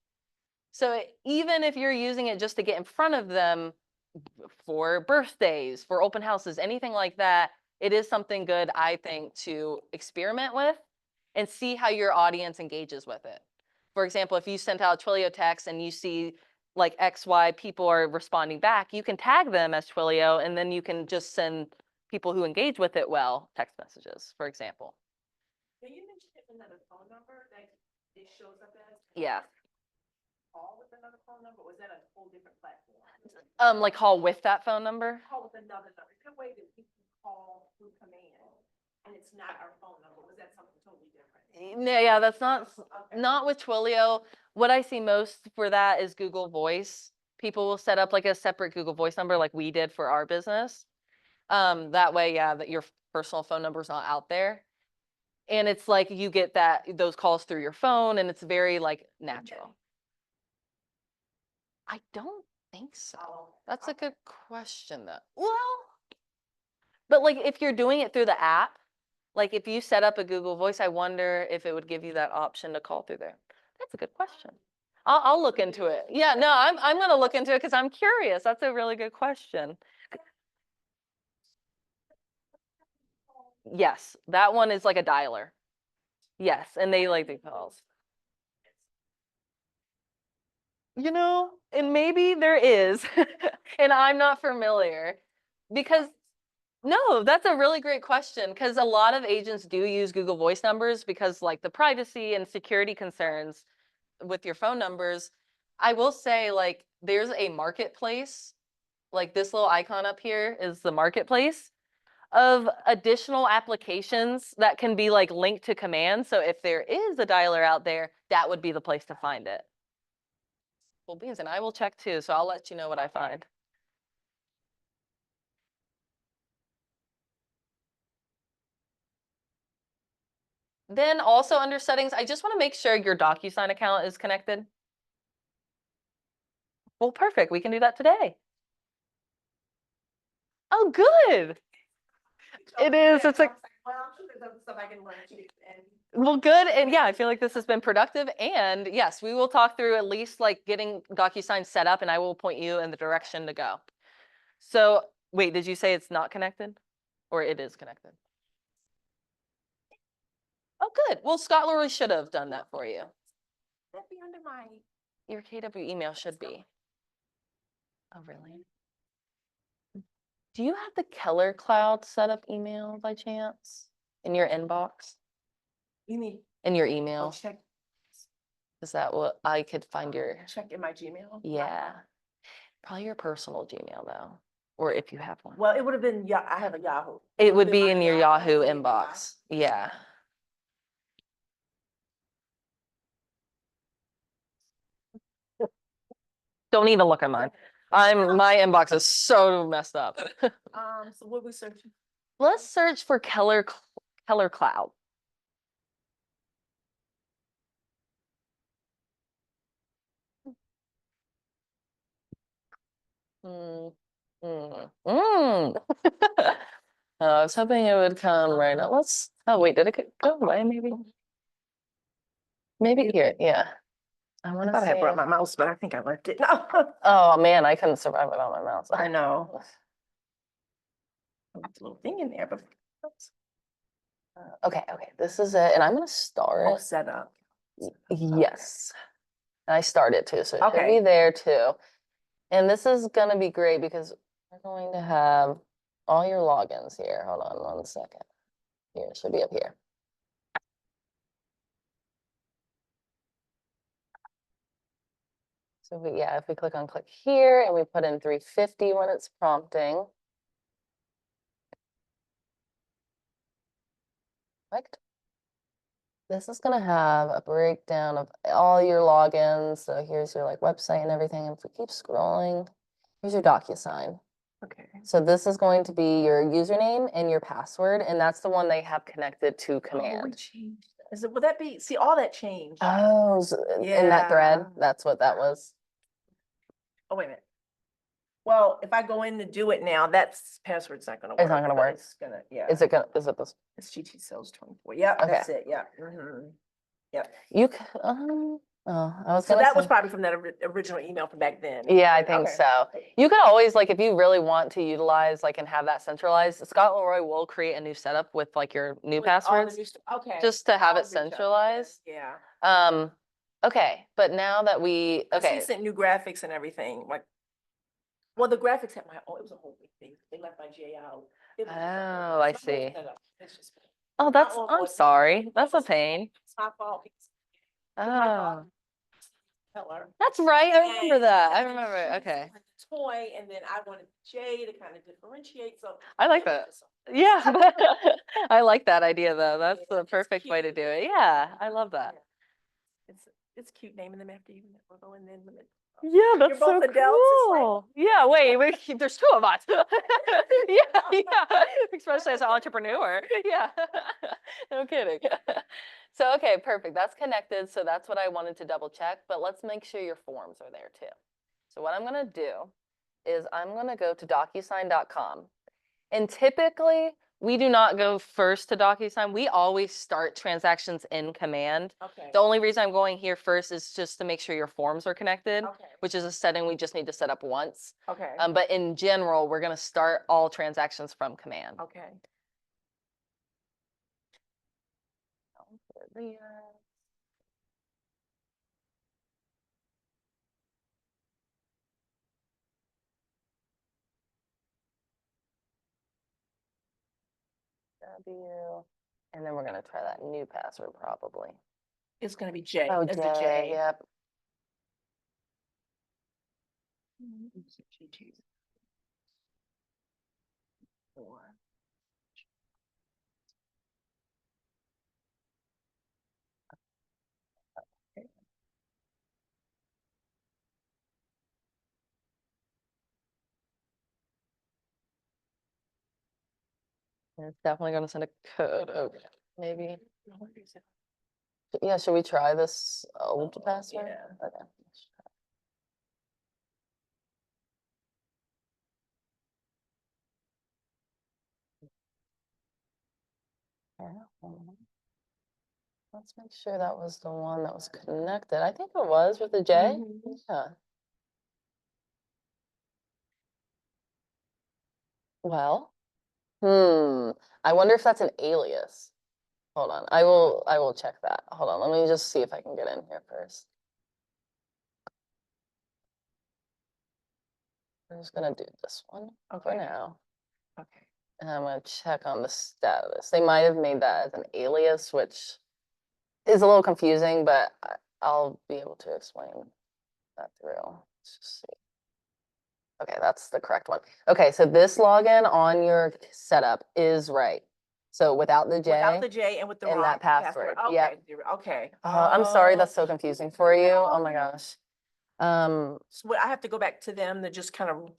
So even if you're using it just to get in front of them for birthdays, for open houses, anything like that, it is something good, I think, to experiment with and see how your audience engages with it. For example, if you sent out Twilio text and you see like XY people are responding back, you can tag them as Twilio, and then you can just send people who engage with it well text messages, for example. Now, you mentioned another phone number that it shows up as. Yeah. Call with another phone number, or is that a whole different platform? Like call with that phone number? Call with another number. Is there a way that we can call through command and it's not our phone number? Was that something totally different? Yeah, that's not Okay. not with Twilio. What I see most for that is Google Voice. People will set up like a separate Google Voice number like we did for our business. That way, yeah, that your personal phone number is not out there. And it's like you get those calls through your phone, and it's very like natural. I don't think so. That's a good question though. Well, but like if you're doing it through the app, like if you set up a Google Voice, I wonder if it would give you that option to call through there. That's a good question. I'll look into it. Yeah, no, I'm gonna look into it because I'm curious. That's a really good question. Yes, that one is like a dialer. Yes, and they like the calls. And maybe there is, and I'm not familiar because no, that's a really great question because a lot of agents do use Google Voice numbers because like the privacy and security concerns with your phone numbers. I will say like there's a marketplace, like this little icon up here is the marketplace of additional applications that can be like linked to command. So if there is a dialer out there, that would be the place to find it. Well, beans, and I will check too, so I'll let you know what I find. Then also under settings, I just want to make sure your DocuSign account is connected. Well, perfect. We can do that today. Oh, good. It is. It's like, Well, I'm sure there's other stuff I can learn too. well, good. And yeah, I feel like this has been productive. And yes, we will talk through at least like getting DocuSign set up, and I will point you in the direction to go. So wait, did you say it's not connected or it is connected? Oh, good. Well, Scott Lorry should have done that for you. That'd be under my. Your KW email should be. Oh, really? Do you have the Keller Cloud setup email by chance in your inbox? You mean? In your Oh, email? check Is that what I could find your? in my Gmail. Yeah. Probably your personal Gmail though, or if you have one. Well, it would have been, yeah, I have a Yahoo. It would be my in your Yahoo yeah. inbox. Yeah. Don't even look at mine. My inbox is so messed up. So what we searching? Let's search for Keller Cloud. Mm, mm, mm. I was hoping it would come right now. Oh wait, did it go away maybe? Maybe here, yeah. I I want thought to I had see. brought my mouse, but I think I left it. No. Oh man, I couldn't survive without my mouse. I know. There's a little thing in there, but. Okay, this is it, and I'm gonna All start. set up. Yes, and I started too, so it should Okay. be there too. And this is gonna be great because we're going to have all your logins here. Hold on 1 second. Here, it should be up here. So if we click here and we put in 350 when it's prompting. Perfect. This is gonna have a breakdown of all your logins. So here's your like website and everything. If we keep scrolling, Here's your DocuSign. Okay. So this is going to be your username and your password, and that's the one they have connected to Oh, we command. changed. Is it, would that be, see, all that changed. Oh, in that thread, Yeah. that's what that was. Oh, wait a minute. Well, if I go in to do it now, that's password's not gonna work. It's not gonna but work. It's gonna, yeah. Is it this? It's GT Sales 24. Yep, Okay. that's it. Yeah. Yep. I was So gonna that was say, probably from that original email from back then. yeah, I Right, think okay. so. You could always, like, if you really want to utilize, like, and have that centralized, Scott Leroy will create a new setup with like your new With all the passwords, new okay. just to have I'll it reach out to them. centralized. Yeah. Okay, but now that we, 'Cause he okay, sent new graphics and everything, like, well, the graphics had my, oh, it was a whole big thing. They left my J out. It was just a whole- oh, I it's my whole see. setup. It's just. Oh, my that's, own I'm voice. sorry. That's a pain. It's my fault. It's my Oh, fault. Tell her. that's right. I remember And that. I then remember. she Okay. had the toy, and then I wanted Jay to kind of differentiate, so. I like that. Yeah. I like that idea though. That's Yeah, the it's perfect way to cute. do it. Yeah, I love that. Yeah. It's cute naming them after you. We're going then. Yeah, You're that's so both adults, it's like- cool. Yeah, wait, there's two of us. Yeah, especially as an entrepreneur. Yeah, no kidding. So, okay, perfect. That's connected. So that's what I wanted to double check, but let's make sure your forms are there too. So what I'm gonna do is I'm gonna go to DocuSign.com. And typically, we do not go first to DocuSign. We always start transactions in command. Okay. The only reason I'm going here first is just to make sure your forms are connected, Okay. which is a setting we just need to set up once. Okay. But in general, we're going to start all transactions from command. Okay. W, and then we're going to try that new password probably. It's gonna be J. Oh, It's the J, J. yep. And it's definitely going to send a code. Okay, maybe. Yeah, should we try this old password? Yeah. Okay. let's try. Yeah. Let's make sure that was the one that was connected. I think it was with the J. Mhm. Yeah. Well, I wonder if that's an alias. Hold on. I will check that. Hold on. Let me just see if I can get in here first. I'm just gonna do this one for Okay. now. Okay. And I'm gonna check on the status. They might have made that as an alias, which is a little confusing, but I'll be able to explain that through. Let's just see. Okay, that's the correct one. Okay, so this login on your setup is right. So without the J. Without the J and with the and wrong that password. Okay. Yep. Okay. I'm sorry, that's so confusing for you. Oh my gosh. So I have to go back to them to just kind of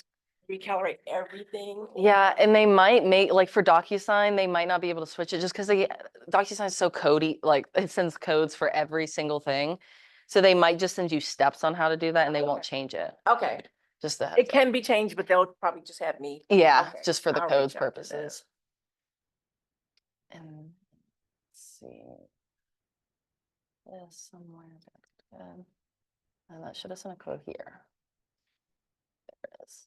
recalibrate everything. Yeah, and they might make, like for DocuSign, they might not be able to switch it just because DocuSign is so codey, like it sends codes for every single thing. So they might just send you steps on how to do that and they won't change it. Okay. Just the It heads up. can be changed, but they'll probably just have me. Yeah, Okay, just for the I'll codes reach out to them. purposes. And let's see. This somewhere. Good. And that should have sent a code here. There it is.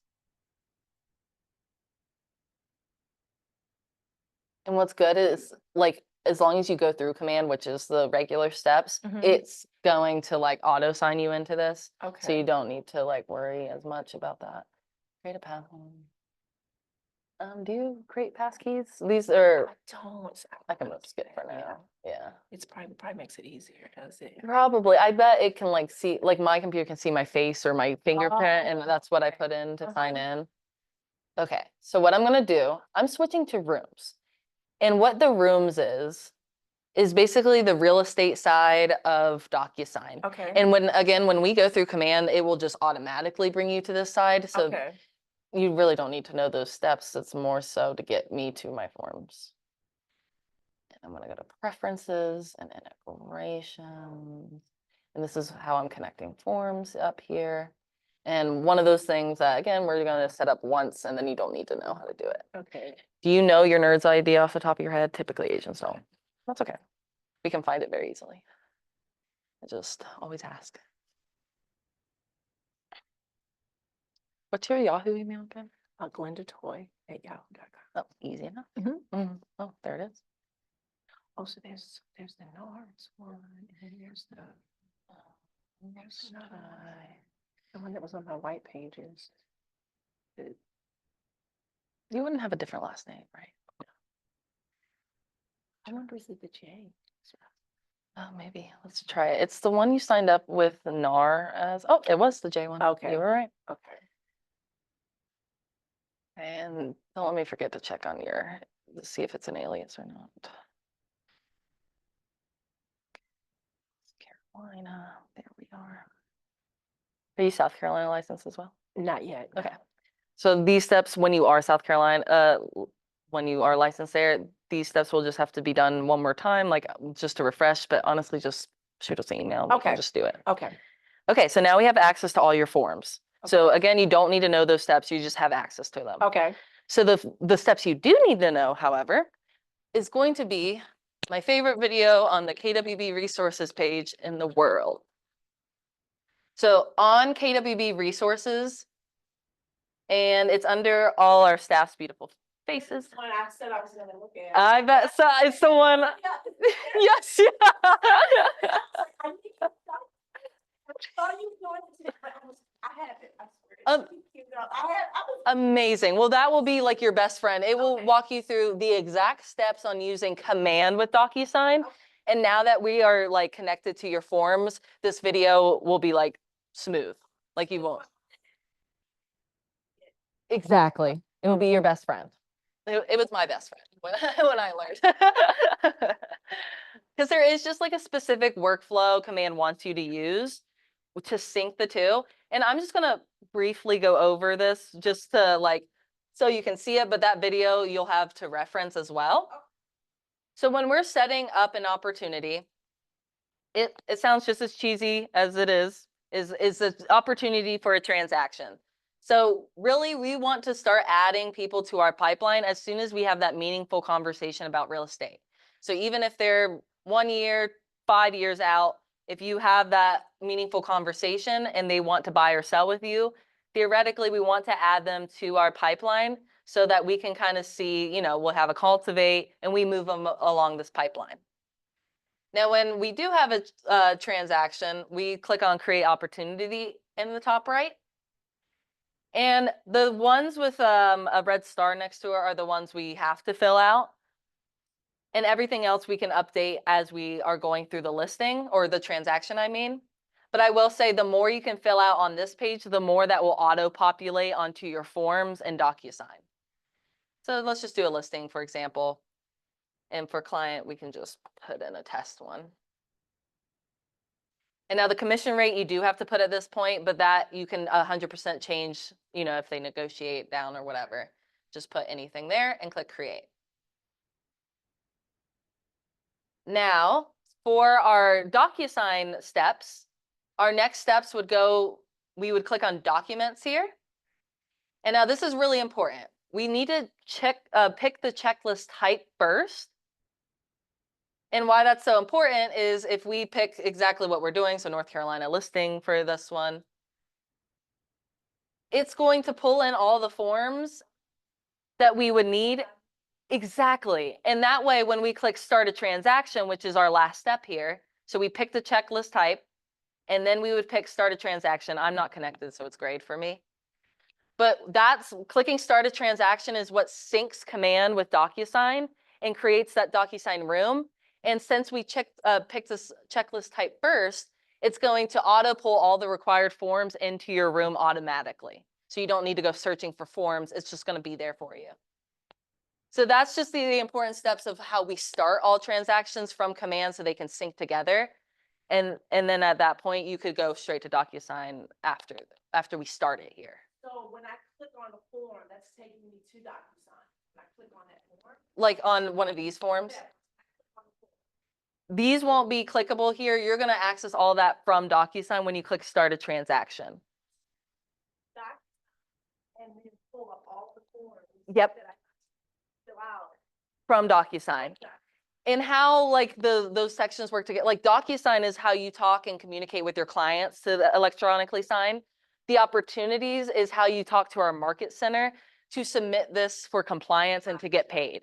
And what's good is like, as long as you go through command, which is the regular steps, Mhm. it's going to like auto sign you into this. So Okay. you don't need to like worry as much about that. Create a password. Do you create passkeys? These are, I don't. I can skip for Yeah. now. Yeah. It's probably makes it easier, does it? Probably. I bet it can like see, like my computer can see my face or my fingerprint, and that's what I okay. put in to sign in. Okay, so what I'm gonna do, I'm switching to rooms. And what the rooms is, is basically the real estate side of DocuSign. Okay. And when we go through command, it will just automatically bring you to this side. So Okay. you really don't need to know those steps. It's more so to get me to my forms. And I'm gonna go to preferences and integrations. And this is how I'm connecting forms up here. And one of those things that, again, we're gonna set up once and then you don't need to know how to do it. Okay. Do you know your NERDS ID off the top of your head? Typically agents don't. That's okay. We can find it very easily. I just always ask. What's your Yahoo email again? GlendaToy@yahoo.com. Oh, easy enough. Oh, there it is. Oh, so there's the NARS one, and then there's the another one. The one that was on my white pages. You wouldn't have a different last name, right? I wonder is it the J? Oh, maybe. Let's try it. It's the one you signed up with NAR as. Oh, it was the J one. Okay. You were right. Okay. And don't let me forget to check on your, to see if it's an alias or not. Carolina, there we are. Are you South Carolina licensed as well? Not yet. Okay. So these steps, when you are South Carolina, when you are licensed there, these steps will just have to be done one more time, like just to refresh, but honestly, just shoot us an email. We can Okay. just do it. Okay. Okay, so now we have access to all your forms. So again, you don't need to know those steps, you just have access to them. Okay. So the steps you do need to know, however, is going to be my favorite video on the KWB resources page in the world. So on KWB resources, and it's under all our staff's beautiful faces. One I said I was gonna look at. I bet so. It's the one. Yes. Yeah. Amazing. Well, that will be like your best friend. It will walk you through the exact steps on using command with DocuSign. And now that we are like connected to your forms, this video will be like smooth. Like you won't. Exactly. It will be your best friend. It was my best friend when I learned. Because there is just like a specific workflow command wants you to use to sync the two. And I'm just gonna briefly go over this just to like, so you can see it, but that video you'll have to reference as well. So when we're setting up an opportunity, it sounds just as cheesy as it is an opportunity for a transaction. So really, we want to start adding people to our pipeline as soon as we have that meaningful conversation about real estate. So even if they're 1 year, 5 years out, if you have that meaningful conversation and they want to buy or sell with you, theoretically, we want to add them to our pipeline so that we can kind of see, we'll have a cultivate and we move them along this pipeline. Now, when we do have a transaction, we click on create opportunity in the top right. And the ones with a red star next to it are the ones we have to fill out. And everything else we can update as we are going through the listing or the transaction, I mean. But I will say the more you can fill out on this page, the more that will auto-populate onto your forms and DocuSign. So let's just do a listing, for example. And for client, we can just put in a test one. And now the commission rate you do have to put at this point, but that you can 100% change, if they negotiate down or whatever. Just put anything there and click create. Now, for our DocuSign steps, our next steps we would click on documents here. And now this is really important. We need to pick the checklist type first. And why that's so important is if we pick exactly what we're doing, so North Carolina listing for this one, it's going to pull in all the forms that we would need. Exactly. And that way, when we click start a transaction, which is our last step here, so we pick the checklist type, and then we would pick start a transaction. I'm not connected, so it's great for me. But clicking start a transaction is what syncs command with DocuSign and creates that DocuSign room. And since we picked this checklist type first, it's going to auto pull all the required forms into your room automatically. So you don't need to go searching for forms. It's just going to be there for you. So that's just the important steps of how we start all transactions from command so they can sync together. And then at that point, you could go straight to DocuSign after we start it here. So when I click on the form, that's taking me to DocuSign. When I click on that form. Like on one of these forms. Yeah. These won't be clickable here. You're going to access all that from DocuSign when you click start a transaction. And then pull up all the forms. Yep. That I fill out. From DocuSign. And how like those sections work together. Like DocuSign is how you talk and communicate with your clients to electronically sign. The opportunities is how you talk to our market center to submit this for compliance and to get paid.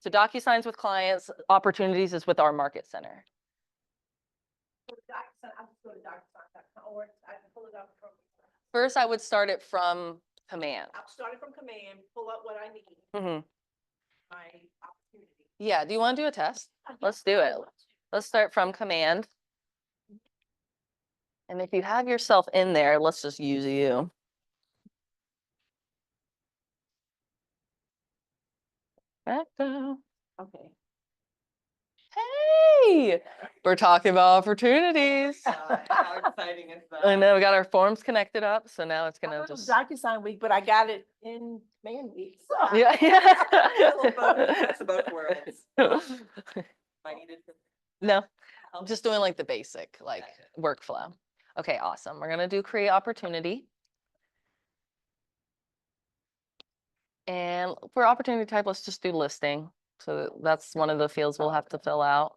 So DocuSign's with clients, opportunities is with our market center. So DocuSign, I just go to DocuSign.com or I can pull it up from. First, I would start it from command. I'm starting from command, pull up what I need, Mm-hmm. my opportunity. Yeah, do you want to do a test? Let's do it. Let's start from command. And if you have yourself in there, let's just use you. Okay. Hey, we're talking about opportunities. How exciting is that? I know we got our forms connected up, so now it's gonna just. DocuSign week, but I got it in command week. So. Yeah, yeah. That's both worlds. I needed to. No, I'm just doing like the basic like workflow. Okay, awesome. We're gonna do create opportunity. And for opportunity type, let's just do listing. So that's one of the fields we'll have to fill out.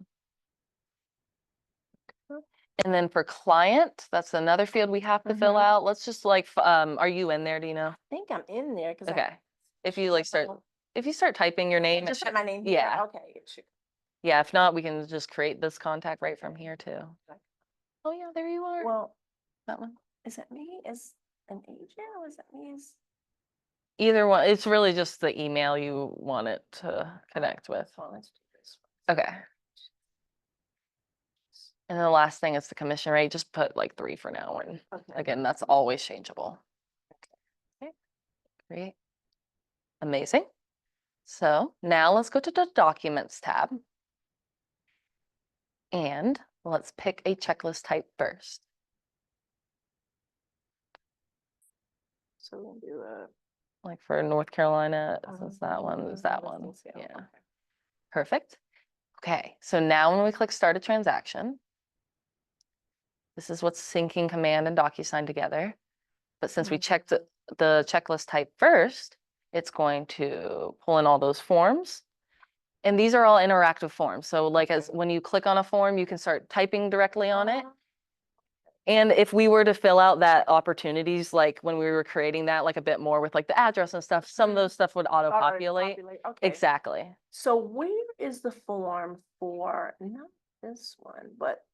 And then for client, that's another field we have to fill out. Let's just like, are you in there? Do you know? I think I'm in there because Okay. If you like if you start typing your name, it just should- have my name. Yeah. Here. Okay. It should. Yeah, if not, we can just create this contact right from here too. Oh yeah, there you are. Well, That one. is it me as an agent or is it me as? Either one. It's really just the email you want it to connect with. Well, let's do this. Okay. And then the last thing is the commission rate. Just put like 3 for now. And Okay. again, that's always changeable. Okay. Great. Amazing. So now let's go to the documents tab. And let's pick a checklist type first. So we'll do a. Like for North Carolina, since that one is that one. listing sale. Yeah. Okay. Perfect. Okay, so now when we click start a transaction, this is what's syncing command and DocuSign together. But since we checked the checklist type first, it's going to pull in all those forms. And these are all interactive forms. So like as when you click on a form, you can start typing directly on it. And if we were to fill out that opportunities, like when we were creating that, like a bit more with like the address and stuff, some of those stuff would auto-populate. Okay. Exactly. So where is the form for, not this one, but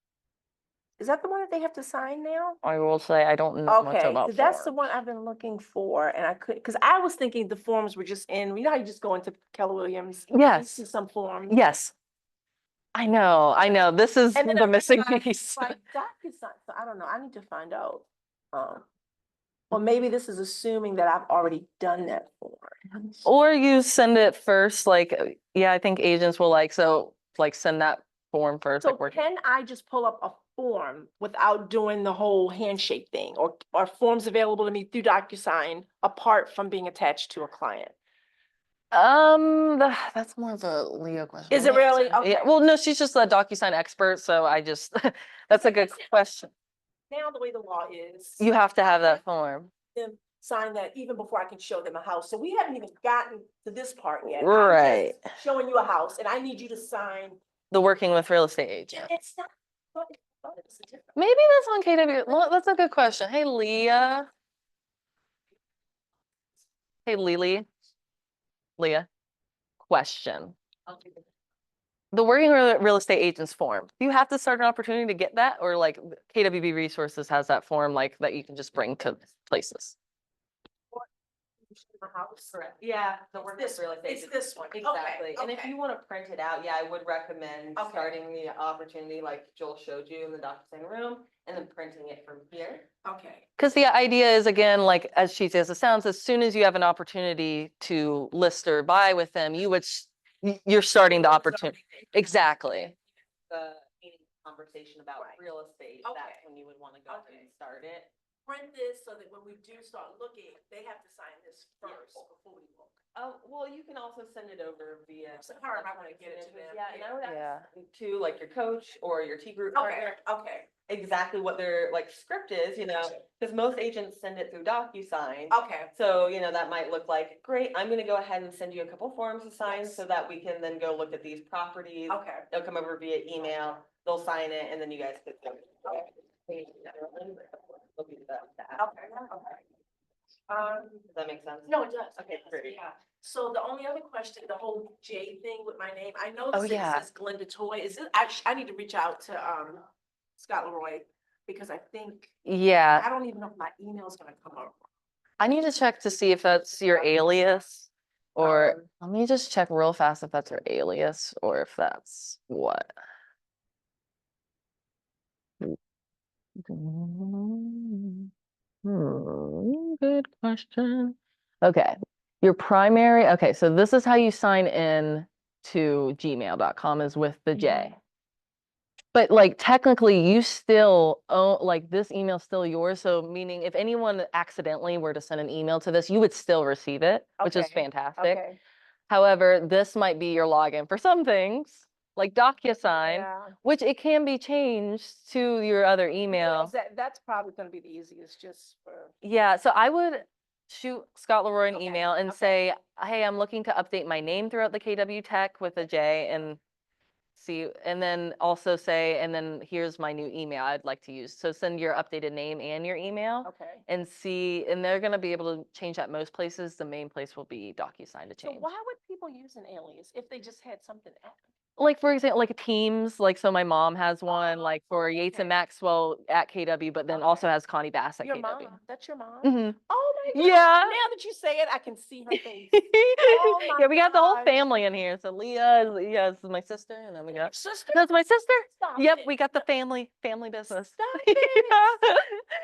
is that the one that they have to sign now? I will say I don't know much Okay, about that's the forms. one I've been looking for and I couldn't, because I was thinking the forms were just in, you know how you just go into Keller Williams? you Yes. see some forms. Yes. I know. This is And then the I'm missing like, piece. Like DocuSign, so I don't know, I need to find out. Or maybe this is assuming that I've already done that form. Or you send it first, like, yeah, I think agents will like, so like send that form first. So Like we're, can I just pull up a form without doing the whole handshake thing? Or are forms available to me through DocuSign apart from being attached to a client? that's more of a Leo question. Is it really? Yeah, Okay. well, no, she's just a DocuSign expert, so I just, that's a good question. Now the way the law is. You have to have that form. Them sign that even before I can show them a house. So we haven't even gotten to this part yet. I'm Right. just showing you a house and I need you to sign. The working with real estate agent. It's not. It's a different. Maybe that's on KW. Well, that's a good question. Hey, Leah. Hey, Lily. Leah. Question. The working real estate agents form. Do you have to start an opportunity to get that? Or like KWB Resources has that form like that you can just bring to places? my house. Correct. Yeah, the It's workforce this- real estate. It's this one. Okay, Exactly. And if okay. you want to print it out, yeah, I would recommend Okay. starting the opportunity like Joel showed you in the DocuSign room and then printing it from here. Okay. Because the idea is, again, like as cheesy as it sounds, as soon as you have an opportunity to list or buy with them, you're starting the opportunity. Exactly. The meeting conversation about Right. real estate, Okay. that's when you would want to go ahead and start it. Print this so that when we do start looking, they have to sign this first before we look. Well, you can also send it over via. So however I wanna get it to them. Yeah, and I would Yeah. ask to like your coach or your T group Okay, partner, okay, exactly what their like script is, because most agents send it through DocuSign. okay. So, that might look like, great, I'm gonna go ahead and send you a couple forms to sign Yes. so that we can then go look at these properties. Okay. They'll come over via email, they'll sign it, and then you guys could. Okay, okay. Does that make sense? No, it does. Okay, Yes, great. yeah. So the only other question, the whole J thing with my name, I know Oh, this it yeah. says Glenda Toy, is it, I need to reach out to, Scott Leroy, because I think, Yeah, I don't even know if my email's gonna come up. I need to check to see if that's your alias or let me just check real fast if that's your alias or if that's what. Good question. Okay, your primary, okay, so this is how you sign in to gmail.com is with the J. But like technically you still own, like this email's still yours. So meaning if anyone accidentally were to send an email to this, you would still receive it, which is Okay, fantastic. Okay. However, this might be your login for some things, like DocuSign, Yeah. which it can be changed to your other email. Yes, that's probably gonna be the easiest, just for. Yeah, so I would shoot Scott Leroy an Okay, email and okay. say, hey, I'm looking to update my name throughout the KW Tech with a J and see, and then also say, and then here's my new email I'd like to use. So send your updated name and your email Okay. and see, and they're gonna be able to change that most places. The main place will be DocuSign to So change. why would people use an alias if they just had something else? Like for example, like Teams, like so my mom has one, like for Yates and okay. Maxwell at KW, but then Okay. also has Connie Bass at Your KW. mom, that's your mom? Mhm. Oh my God. Yeah. Now that you say it, I can see her face. Oh my Yeah, we got the whole gosh. family in here. So Leah is my sister, and then we got Sister? that's my sister. Stop Yep, it. we got the family business. Stop it.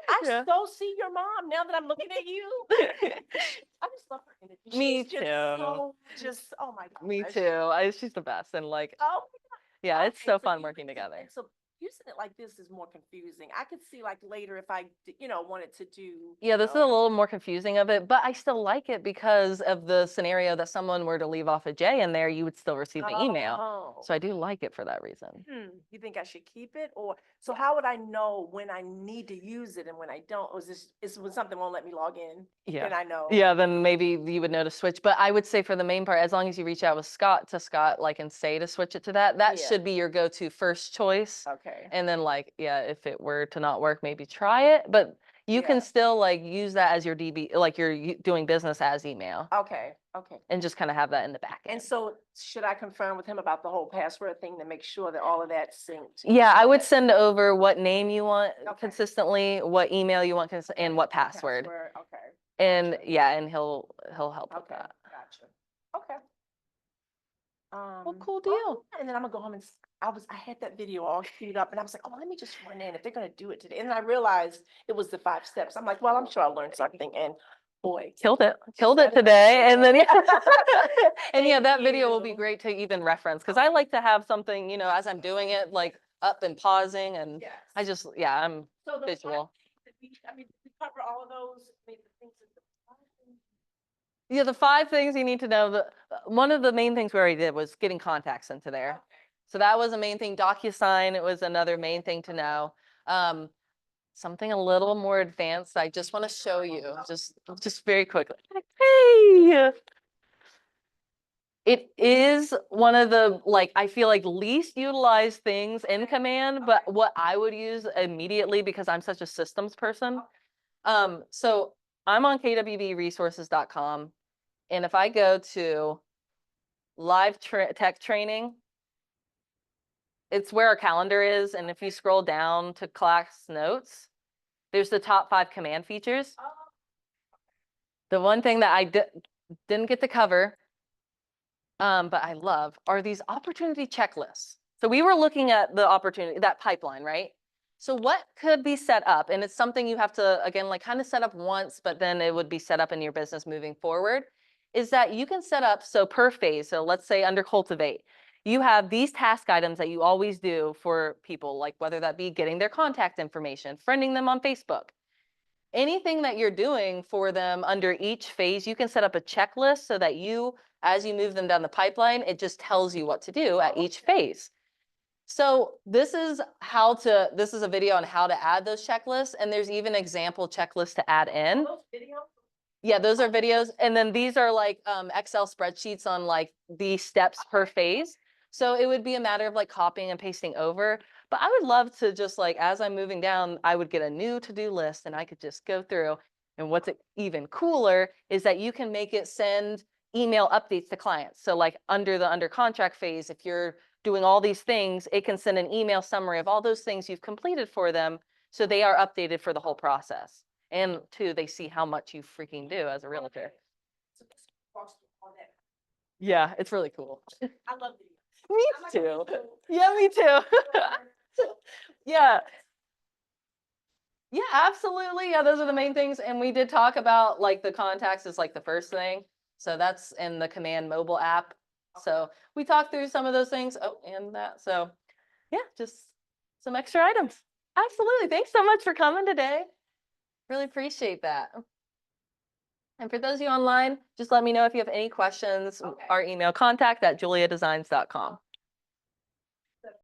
I Yeah. so see your mom now that I'm looking at you. I just love her energy. Me She's just too. so, oh my God. Me too. She's the best, and like, Oh. yeah, it's Okay, so fun you- working together. and so using it like this is more confusing. I could see like later if I, wanted to do. Yeah, this is a little more confusing of it, but I still like it because of the scenario that someone were to leave off a J in there, you would still receive the email. Oh. So I do like it for that reason. You think I should keep it, or so how would I know when I need to use it and when I don't? Or is when something won't let me log in? Yeah. Then I know. Yeah, then maybe you would know to switch. But I would say for the main part, as long as you reach out with Scott, like, and say to switch it to that, that Yeah. should be your go-to first choice. Okay. And then like, yeah, if it were to not work, maybe try it. But you Yeah. can still like use that as your DB, like you're doing business as email Okay. Okay. and just kind of have that in the back And end. so should I confirm with him about the whole password thing to make sure that all of that's synced? Yeah, I would Okay. send over what name you want Okay. consistently, what email you want and what password. Okay. And Gotcha. yeah, and he'll help with Okay. that. Gotcha. Okay. Well, cool oh, deal. And then I'm gonna go home and I had that video all queued up and I was like, oh, let me just run in if they're gonna do it today. And then I realized it was the 5 steps. I'm like, well, I'm sure I'll learn something. And boy. Killed it Seven today. And then, yeah. And yeah, Thank that video will be you. great to even reference because I like to have something, as I'm doing it, like up and pausing. And Yes. I just, yeah, I'm So the visual. we cover all of those. I mean, the things that Yeah, the 5 things you need to know. One of the main things we already did was getting contacts into there. Okay. So that was a main thing. DocuSign, it was another main thing to know. Something a little more advanced. I just want to show you just very quickly. Hey, it is one of the I feel like least utilized things in Command, but what I would use immediately because I'm such a systems person. So I'm on kwbresources.com, and if I go to live tech training, it's where our calendar is. And if you scroll down to class notes, there's the top 5 command features. The one thing that I didn't get to cover, but I love, are these opportunity checklists. So we were looking at the opportunity, that pipeline, right? So what could be set up? And it's something you have to, again, like kind of set up once, but then it would be set up in your business moving forward, is that you can set up, so per phase, so let's say under cultivate, you have these task items that you always do for people, like whether that be getting their contact information, friending them on Facebook, anything that you're doing for them under each phase, you can set up a checklist so that you, as you move them down the pipeline, it just tells you what to do at each phase. So this is a video on how to add those checklists, and there's even example checklists to add in. Those videos? Yeah, those are videos. And then these are like Excel spreadsheets on like the steps per phase. So it would be a matter of like copying and pasting over. But I would love to just like, as I'm moving down, I would get a new to-do list and I could just go through. And what's even cooler is that you can make it send email updates to clients. So like under contract phase, if you're doing all these things, it can send an email summary of all those things you've completed for them. So they are updated for the whole process. And two, they see how much you freaking do as a realtor. So this walks through all that. Yeah, it's really cool. I love videos. Me I like too. videos. Yeah, me too. Yeah. Yeah, absolutely. Yeah, those are the main things. And we did talk about like the contacts is like the first thing. So that's in the Command mobile app. So we talked through some of those things. Oh, and that. So yeah, just some extra items. Absolutely. Thanks so much for coming today. Really appreciate that. And for those of you online, just let me know if you have any questions. Okay. Our email contact@juleahdesigns.com.